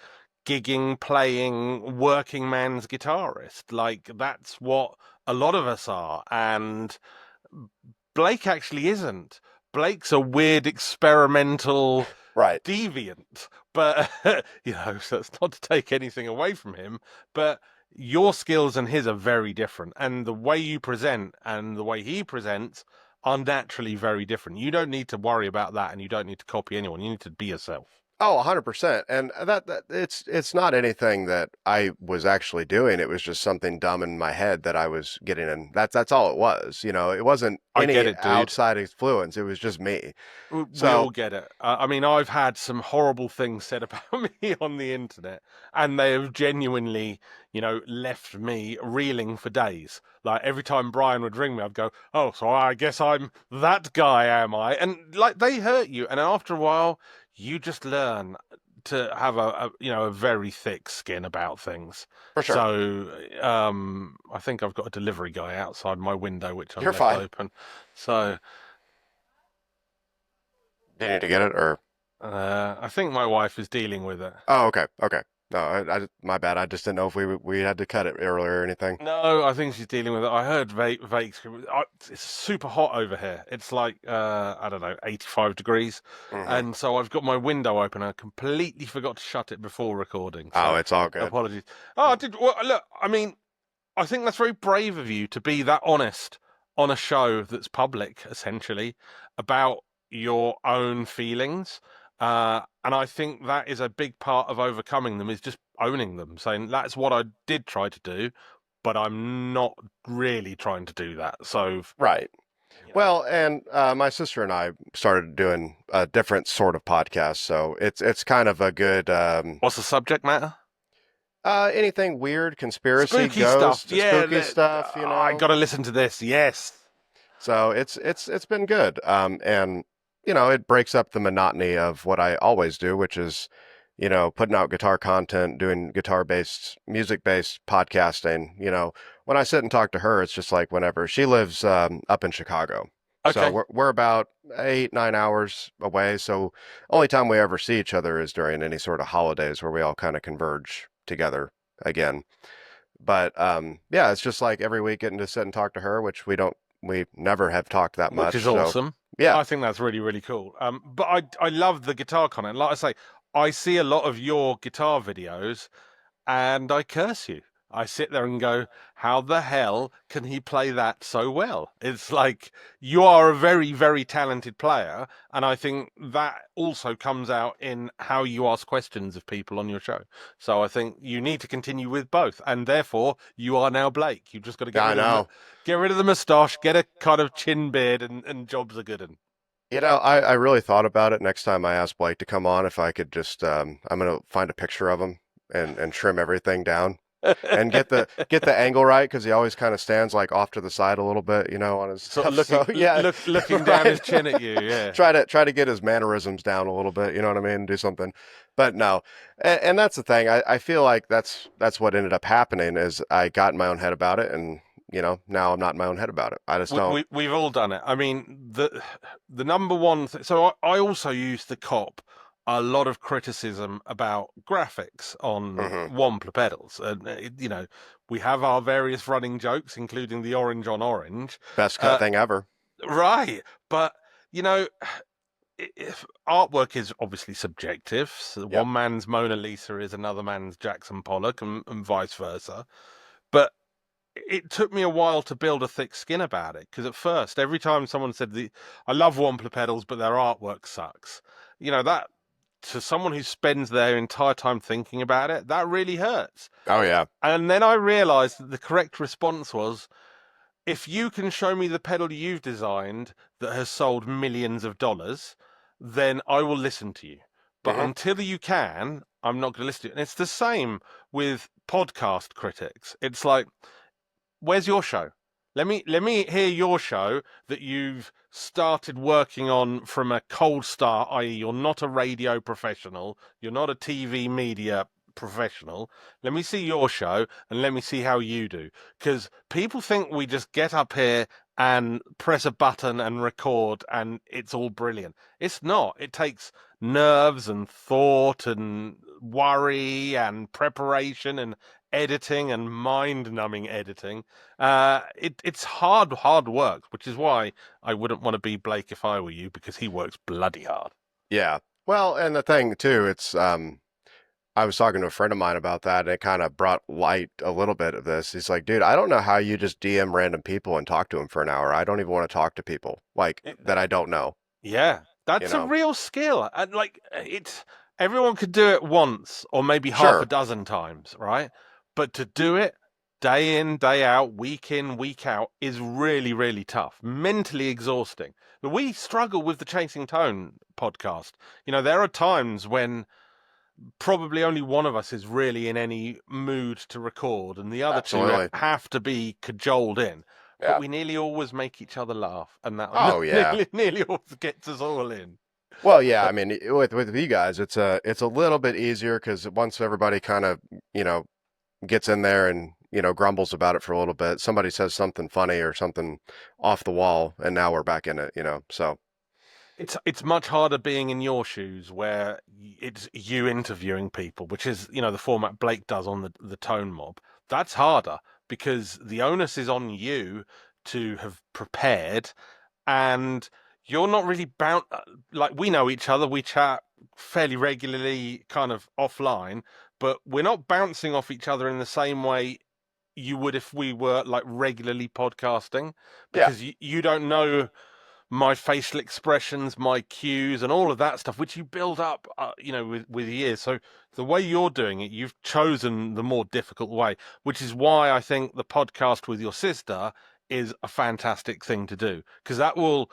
S2: gigging, playing, working man's guitarist. Like that's what a lot of us are. And Blake actually isn't. Blake's a weird experimental
S1: Right.
S2: deviant, but so it's not to take anything away from him, but your skills and his are very different, and the way you present and the way he presents are naturally very different. You don't need to worry about that, and you don't need to copy anyone. You need to be yourself.
S1: Oh, 100%. And that it's not anything that I was actually doing. It was just something dumb in my head that I was getting in. That's all it was. It wasn't
S2: I get
S1: any
S2: it, dude.
S1: outside influence. It was just me.
S2: We
S1: So,
S2: all get it. I mean, I've had some horrible things said about me on the internet, and they have genuinely, left me reeling for days. Like every time Brian would ring me, I'd go, "Oh, so I guess I'm that guy, am I?" And like they hurt you, and after a while, you just learn to have a very thick skin about things.
S1: for sure.
S2: So, I think I've got a delivery guy outside my window, which I've
S1: You're
S2: left
S1: fine.
S2: open. So.
S1: Do you need to get it or?
S2: I think my wife is dealing with it.
S1: Oh, okay. Okay. No, my bad. I just didn't know if we had to cut it earlier or anything.
S2: No, I think she's dealing with it. I heard Vake scream. It's super hot over here. It's like I don't know, 85 degrees,
S1: Hmm.
S2: and so I've got my window open. I completely forgot to shut it before recording.
S1: Oh,
S2: So
S1: it's all good.
S2: apologies. Oh, I did. Well, look, I mean, I think that's very brave of you to be that honest on a show that's public, essentially, about your own feelings. And I think that is a big part of overcoming them is just owning them, saying that's what I did try to do, but I'm not really trying to do that. So,
S1: Right.
S2: you know,
S1: Well, and my sister and I started doing a different sort of podcast, so it's kind of a good
S2: what's the subject matter?
S1: anything weird, conspiracy,
S2: Spooky stuff.
S1: ghost,
S2: Yeah,
S1: spooky stuff,
S2: I got to listen to this. Yes.
S1: So it's been good. And it breaks up the monotony of what I always do, which is, putting out guitar content, doing guitar-based, music-based podcasting. When I sit and talk to her, it's just like whenever she lives up in Chicago. So
S2: Okay.
S1: we're about 8, 9 hours away. So only time we ever see each other is during any sort of holidays where we all kind of converge together again. But yeah, it's just like every week getting to sit and talk to her, which we never have talked that
S2: Which is
S1: much. So
S2: awesome.
S1: yeah,
S2: I think that's really, really cool. But I love the guitar content. Like I say, I see a lot of your guitar videos, and I curse you. I sit there and go, how the hell can he play that so well? It's like you are a very, very talented player, and I think that also comes out in how you ask questions of people on your show. So I think you need to continue with both, and therefore you are now Blake. You've just got to
S1: I know.
S2: get rid of the moustache, get a kind of chin beard, and jobs are good. And
S1: I really thought about it next time I asked Blake to come on if I could just I'm gonna find a picture of him and trim everything down and get the angle right because he always kind of stands like off to the side a little bit, on his
S2: sort of
S1: stuff. So yeah,
S2: looking down his
S1: right.
S2: chin at you. Yeah.
S1: Try to get his mannerisms down a little bit, you know what I mean? Do something. But no. And that's the thing. I feel like that's what ended up happening is I got in my own head about it and now I'm not in my own head about it. I just don't.
S2: We've all done it. I mean, the number one thing. So I also use the cop a lot of criticism about graphics on
S1: Hmm.
S2: Wampler pedals, and we have our various running jokes, including the orange on orange.
S1: Best cut
S2: Uh,
S1: thing ever.
S2: right, but you know. If artwork is obviously subjective, so
S1: Yep.
S2: one man's Mona Lisa is another man's Jackson Pollock, and vice versa. But it took me a while to build a thick skin about it because at first, every time someone said I love Wampler pedals, but their artwork sucks, that to someone who spends their entire time thinking about it, that really hurts.
S1: Oh yeah.
S2: And then I realized that the correct response was if you can show me the pedal you've designed that has sold millions of dollars, then I will listen to you. But
S1: Hmm.
S2: until you can, I'm not going to listen to you. And it's the same with podcast critics. It's like, where's your show? Let me hear your show that you've started working on from a cold start, i.e., you're not a radio professional, you're not a TV media professional. Let me see your show and let me see how you do. Because people think we just get up here and press a button and record and it's all brilliant. It's not. It takes nerves and thought and worry and preparation and editing and mind-numbing editing. It's hard work, which is why I wouldn't want to be Blake if I were you, because he works bloody hard.
S1: Yeah. Well, and the thing too, it's I was talking to a friend of mine about that, and it kind of brought light a little bit of this. He's like, dude, I don't know how you just DM random people and talk to them for an hour. I don't even want to talk to people like that I don't know,
S2: Yeah,
S1: you
S2: that's a
S1: know?
S2: real skill. And like it's everyone could do it once or maybe half a
S1: Sure.
S2: dozen times, right? But to do it day in, day out, week in, week out is really, really tough, mentally exhausting. But we struggle with the Chasing Tone podcast. There are times when probably only one of us is really in any mood to record, and the other two
S1: Absolutely.
S2: have to be cajoled in. But
S1: Yeah.
S2: we nearly always make each other laugh, and that
S1: Oh yeah.
S2: nearly always gets us all in.
S1: Well, yeah,
S2: But
S1: I mean, with you guys, it's a little bit easier because once everybody kind of, you know, gets in there and, grumbles about it for a little bit, somebody says something funny or something off the wall, and now we're back in it. So,
S2: it's much harder being in your shoes, where it's you interviewing people, which is the format Blake does on the Tone Mob. That's harder because the onus is on you to have prepared, and you're not really bound. Like, we know each other, we chat fairly regularly, kind of offline, but we're not bouncing off each other in the same way you would if we were like regularly podcasting,
S1: yeah,
S2: because you don't know my facial expressions, my cues, and all of that stuff, which you build up, with years. So the way you're doing it, you've chosen the more difficult way, which is why I think the podcast with your sister is a fantastic thing to do, because that will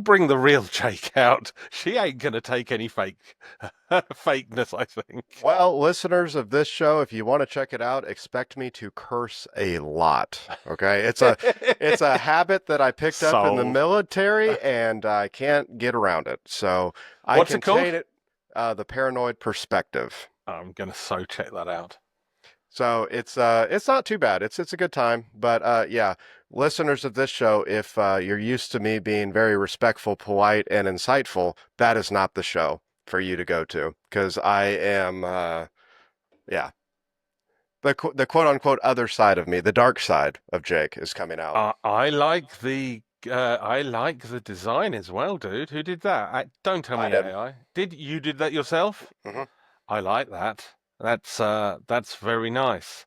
S2: bring the real Jake out. She ain't gonna take any fakeness, I think.
S1: well, listeners of this show, if you want to check it out, expect me to curse a lot. Okay, it's a habit that I picked up in the
S2: Sold.
S1: military, and I can't get around it. So I
S2: What's it
S1: contain
S2: called?
S1: it. The paranoid perspective.
S2: I'm gonna so check that out.
S1: So it's not too bad. It's a good time. But yeah, listeners of this show, if you're used to me being very respectful, polite, and insightful, that is not the show for you to go to because I am yeah, the quote unquote other side of me, the dark side of Jake is coming out.
S2: I like the design as well, dude. Who did that? Don't tell
S1: I
S2: me
S1: did.
S2: AI. Did you did that yourself?
S1: Hmm.
S2: I like that. That's very nice.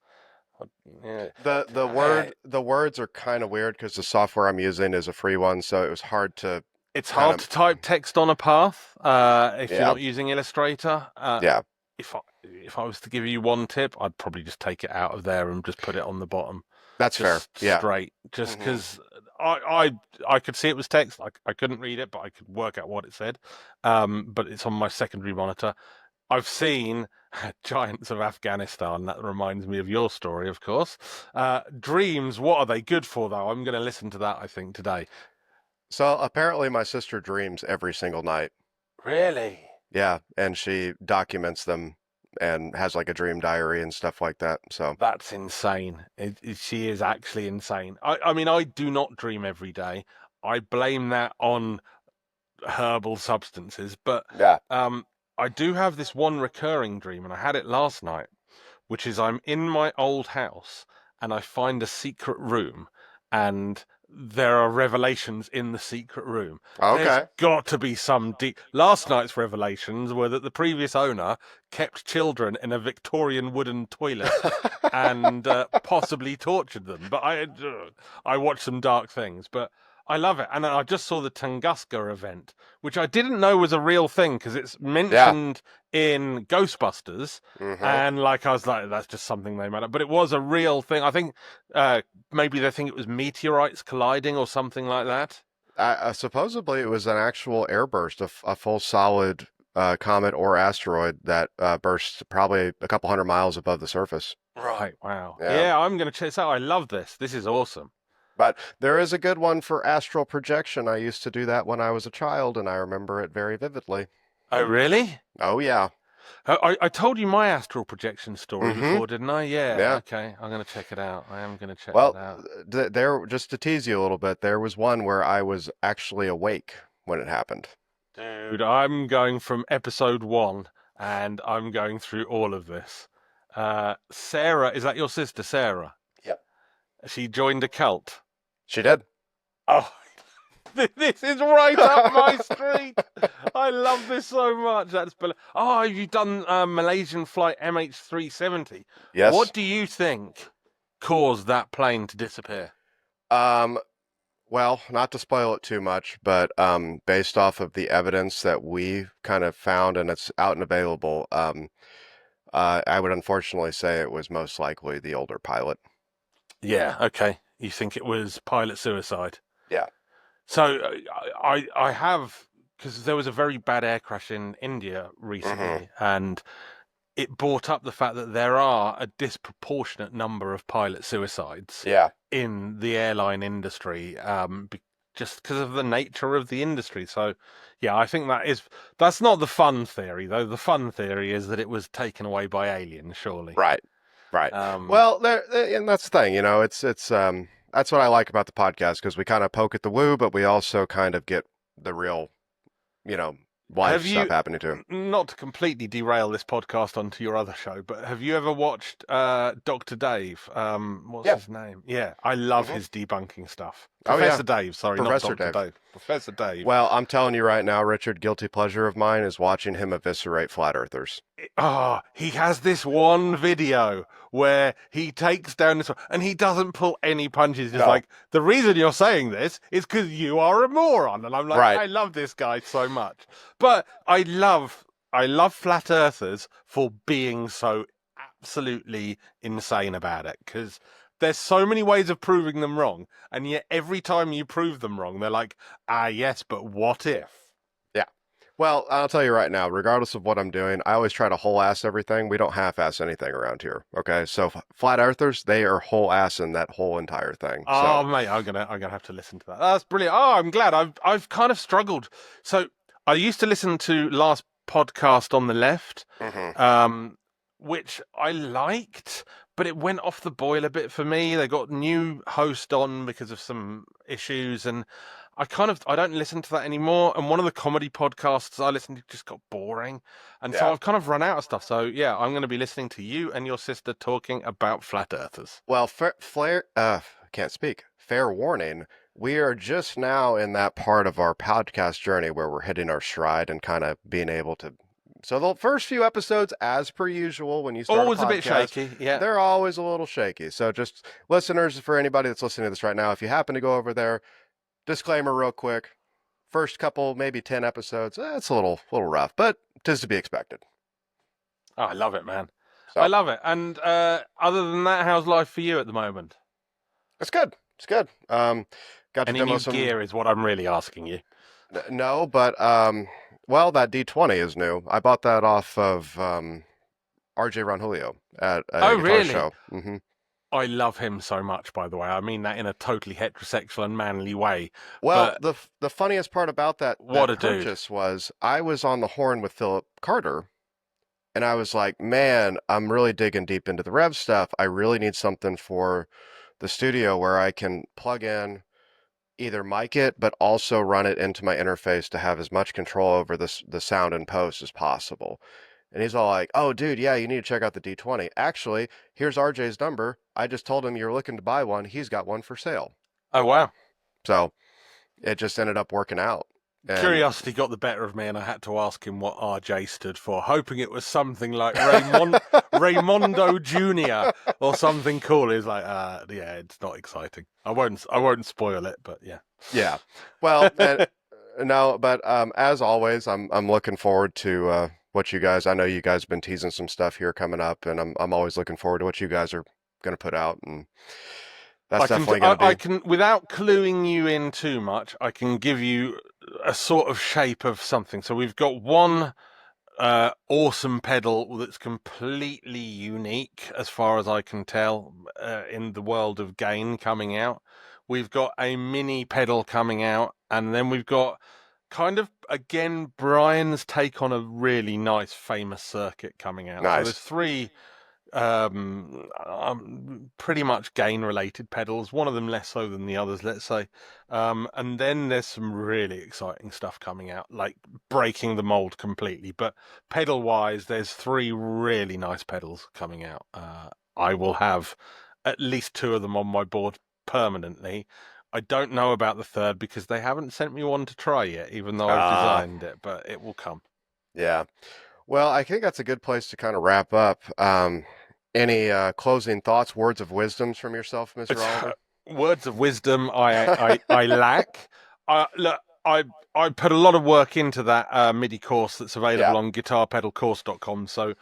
S2: Yeah.
S1: The
S2: Uh,
S1: the words are kind of weird because the software I'm using is a free one, so it was hard to
S2: It's
S1: kind
S2: hard
S1: of
S2: to type text on a path if you're
S1: yeah,
S2: not using Illustrator.
S1: yeah,
S2: If I was to give you one tip, I'd probably just take it out of there and just put it on the bottom,
S1: that's fair.
S2: just
S1: Yeah.
S2: straight, just
S1: Hmm.
S2: because I could see it was text. I couldn't read it, but I could work out what it said. But it's on my secondary monitor. I've seen Giants of Afghanistan. That reminds me of your story, of course. Dreams, what are they good for, though? I'm going to listen to that, I think, today.
S1: So apparently my sister dreams every single night.
S2: Really?
S1: Yeah, and she documents them and has like a dream diary and stuff like that. So,
S2: That's insane. She is actually insane. I mean, I do not dream every day. I blame that on herbal substances, but
S1: yeah.
S2: um, I do have this one recurring dream, and I had it last night, which is I'm in my old house and I find a secret room, and there are revelations in the secret room. There's
S1: Okay.
S2: got to be some deep. Last night's revelations were that the previous owner kept children in a Victorian wooden toilet and possibly tortured them. But I watched some dark things, but I love it. And I just saw the Tunguska event, which I didn't know was a real thing because it's
S1: Yeah.
S2: mentioned in Ghostbusters.
S1: Hmm.
S2: And like, I was like, that's just something they made up. But it was a real thing. I think maybe they think it was meteorites colliding or something like that.
S1: Supposedly, it was an actual airburst, a full solid comet or asteroid that burst probably a couple hundred miles above the surface.
S2: Right. Wow.
S1: Yeah.
S2: Yeah, I'm going to check this out. I love this. This is awesome.
S1: But there is a good one for astral projection. I used to do that when I was a child, and I remember it very vividly.
S2: Oh, really?
S1: Oh, yeah.
S2: I told you my astral projection story
S1: Mm-hmm.
S2: before, didn't I? Yeah.
S1: Yeah.
S2: Okay. I'm going to check it out. I am going to check that
S1: Well,
S2: out.
S1: there, just to tease you a little bit, there was one where I was actually awake when it happened.
S2: Dude, I'm going from episode 1 and I'm going through all of this. Sarah, is that your sister, Sarah?
S1: Yep.
S2: She joined a cult.
S1: She did.
S2: Oh, this is right up my street. I love this so much. Oh, you've done Malaysian flight MH370.
S1: Yes.
S2: What do you think caused that plane to disappear?
S1: Um, well, not to spoil it too much, but based off of the evidence that we kind of found and it's out and available, I would unfortunately say it was most likely the older pilot.
S2: Yeah, okay. You think it was pilot suicide?
S1: Yeah.
S2: So I have, because there was a very bad air crash in India
S1: Hmm.
S2: recently, and it brought up the fact that there are a disproportionate number of pilot suicides
S1: Yeah.
S2: in the airline industry, just because of the nature of the industry. So, yeah, I think that's not the fun theory, though. The fun theory is that it was taken away by aliens, surely.
S1: Right. Right.
S2: Um,
S1: Well, and that's the thing, it's that's what I like about the podcast because we kind of poke at the woo, but we also kind of get the real, you know, life
S2: have
S1: stuff
S2: you,
S1: happening too.
S2: not to completely derail this podcast onto your other show, but have you ever watched Dr. Dave? What's
S1: Yeah.
S2: his name? Yeah, I love
S1: Hmm.
S2: his debunking stuff.
S1: Oh yeah,
S2: Professor Dave, sorry, not
S1: Professor
S2: Dr.
S1: Dave.
S2: Dave. Professor Dave.
S1: Well, I'm telling you right now, Richard, guilty pleasure of mine is watching him eviscerate flat earthers.
S2: Oh, he has this one video where he takes down this, and he doesn't pull any punches. He's
S1: No.
S2: like, the reason you're saying this is because you are a moron. And I'm like,
S1: Right.
S2: I love this guy so much. But I love flat earthers for being so absolutely insane about it, because there's so many ways of proving them wrong, and yet every time you prove them wrong, they're like, ah, yes, but what if?
S1: Yeah. Well, I'll tell you right now, regardless of what I'm doing, I always try to whole ass everything. We don't half ass anything around here. Okay. So flat earthers, they are whole ass in that whole entire thing.
S2: Oh,
S1: So,
S2: mate, I'm gonna have to listen to that. That's brilliant. Oh, I'm glad. I've kind of struggled. So I used to listen to last podcast on the left,
S1: mhm.
S2: um, which I liked, but it went off the boil a bit for me. They got new host on because of some issues, and I don't listen to that anymore. And one of the comedy podcasts I listened to just got boring, and so
S1: Yeah.
S2: I've kind of run out of stuff. So yeah, I'm going to be listening to you and your sister talking about flat earthers.
S1: Well, can't speak. Fair warning. We are just now in that part of our podcast journey where we're hitting our stride and kind of being able to. So the first few episodes, as per usual, when you start a
S2: Always a bit
S1: podcast,
S2: shaky, yeah.
S1: they're always a little shaky. So just listeners, for anybody that's listening to this right now, if you happen to go over there, disclaimer real quick. First couple, maybe 10 episodes, it's a little rough, but 'tis to be expected.
S2: Oh, I love it, man. I
S1: So
S2: love it. And other than that, how's life for you at the moment?
S1: it's good. It's good. Got to
S2: Any
S1: demo
S2: new
S1: some.
S2: gear is what I'm really asking you.
S1: No, but well, that D20 is new. I bought that off of RJ Ronjulio at a
S2: Oh,
S1: guitar
S2: really?
S1: show. Hmm.
S2: I love him so much, by the way. I mean that in a totally heterosexual and manly way.
S1: Well,
S2: But
S1: the funniest part about
S2: what
S1: that
S2: a dude.
S1: purchase was I was on the horn with Philip Carter, and I was like, man, I'm really digging deep into the rev stuff. I really need something for the studio where I can plug in, either mic it, but also run it into my interface to have as much control over the sound and post as possible. And he's all like, "Oh, dude, yeah, you need to check out the D20. Actually, here's RJ's number. I just told him you're looking to buy one. He's got one for sale."
S2: Oh, wow.
S1: So it just ended up working out. And
S2: Curiosity got the better of me, and I had to ask him what RJ stood for, hoping it was something like Raymondo Junior or something cool. He's like, yeah, it's not exciting. I won't spoil it, but yeah.
S1: yeah, well, and no, but as always, I'm looking forward to what you guys. I know you guys have been teasing some stuff here coming up, and I'm always looking forward to what you guys are going to put out, and that's
S2: I can,
S1: definitely going
S2: I,
S1: to
S2: I
S1: be
S2: can, without cluing you in too much, I can give you a sort of shape of something. So we've got one awesome pedal that's completely unique, as far as I can tell, in the world of gain coming out. We've got a mini pedal coming out, and then we've got kind of again Brian's take on a really nice famous circuit coming out. So there's
S1: nice.
S2: three pretty much gain related pedals, one of them less so than the others, let's say. And then there's some really exciting stuff coming out, like breaking the mold completely. But pedal wise, there's three really nice pedals coming out. I will have at least two of them on my board permanently. I don't know about the third because they haven't sent me one to try yet, even though I've
S1: Ah,
S2: designed it, but it will come.
S1: yeah. Well, I think that's a good place to kind of wrap up. Any closing thoughts, words of wisdoms from yourself, Mr.
S2: It's,
S1: Oliver?
S2: words of wisdom I lack. Look, I put a lot of work into that MIDI course that's
S1: Yeah.
S2: available on guitarpedalcourse.com. So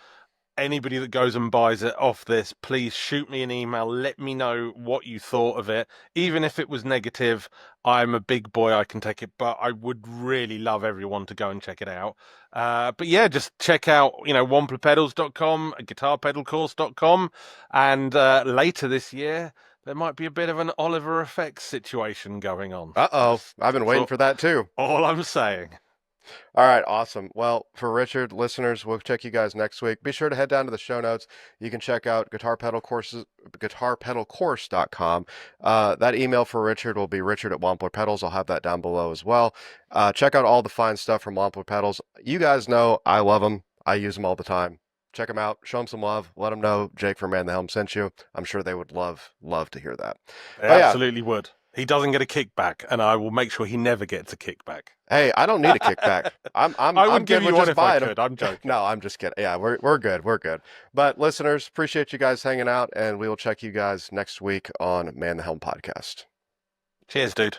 S2: anybody that goes and buys it off this, please shoot me an email. Let me know what you thought of it. Even if it was negative, I'm a big boy. I can take it. But I would really love everyone to go and check it out. But yeah, just check out, wamplerpedals.com, guitarpedalcourse.com. And later this year, there might be a bit of an Oliver effects situation going on.
S1: Uh-oh. I've been
S2: That's
S1: waiting for that too.
S2: all I'm saying.
S1: All right, awesome. Well, for Richard, listeners, we'll check you guys next week. Be sure to head down to the show notes. You can check out Guitar Pedal Courses, guitarpedalcourse.com. That email for Richard will be Richard at Wampler Pedals. I'll have that down below as well. Check out all the fine stuff from Wampler Pedals. You guys know I love them. I use them all the time. Check them out. Show them some love. Let them know Jake from Man the Helm sent you. I'm sure they would love to hear that.
S2: They
S1: But yeah,
S2: absolutely would. He doesn't get a kickback, and I will make sure he never gets a kickback.
S1: hey, I don't need a kickback. I'm I'm
S2: I
S1: I'm
S2: would give
S1: good
S2: you
S1: with
S2: one
S1: just
S2: if I
S1: buying them.
S2: could. I'm joking.
S1: No, I'm just kidding. Yeah, we're good. We're good. But listeners, appreciate you guys hanging out, and we will check you guys next week on Man the Helm podcast.
S2: Cheers, dude.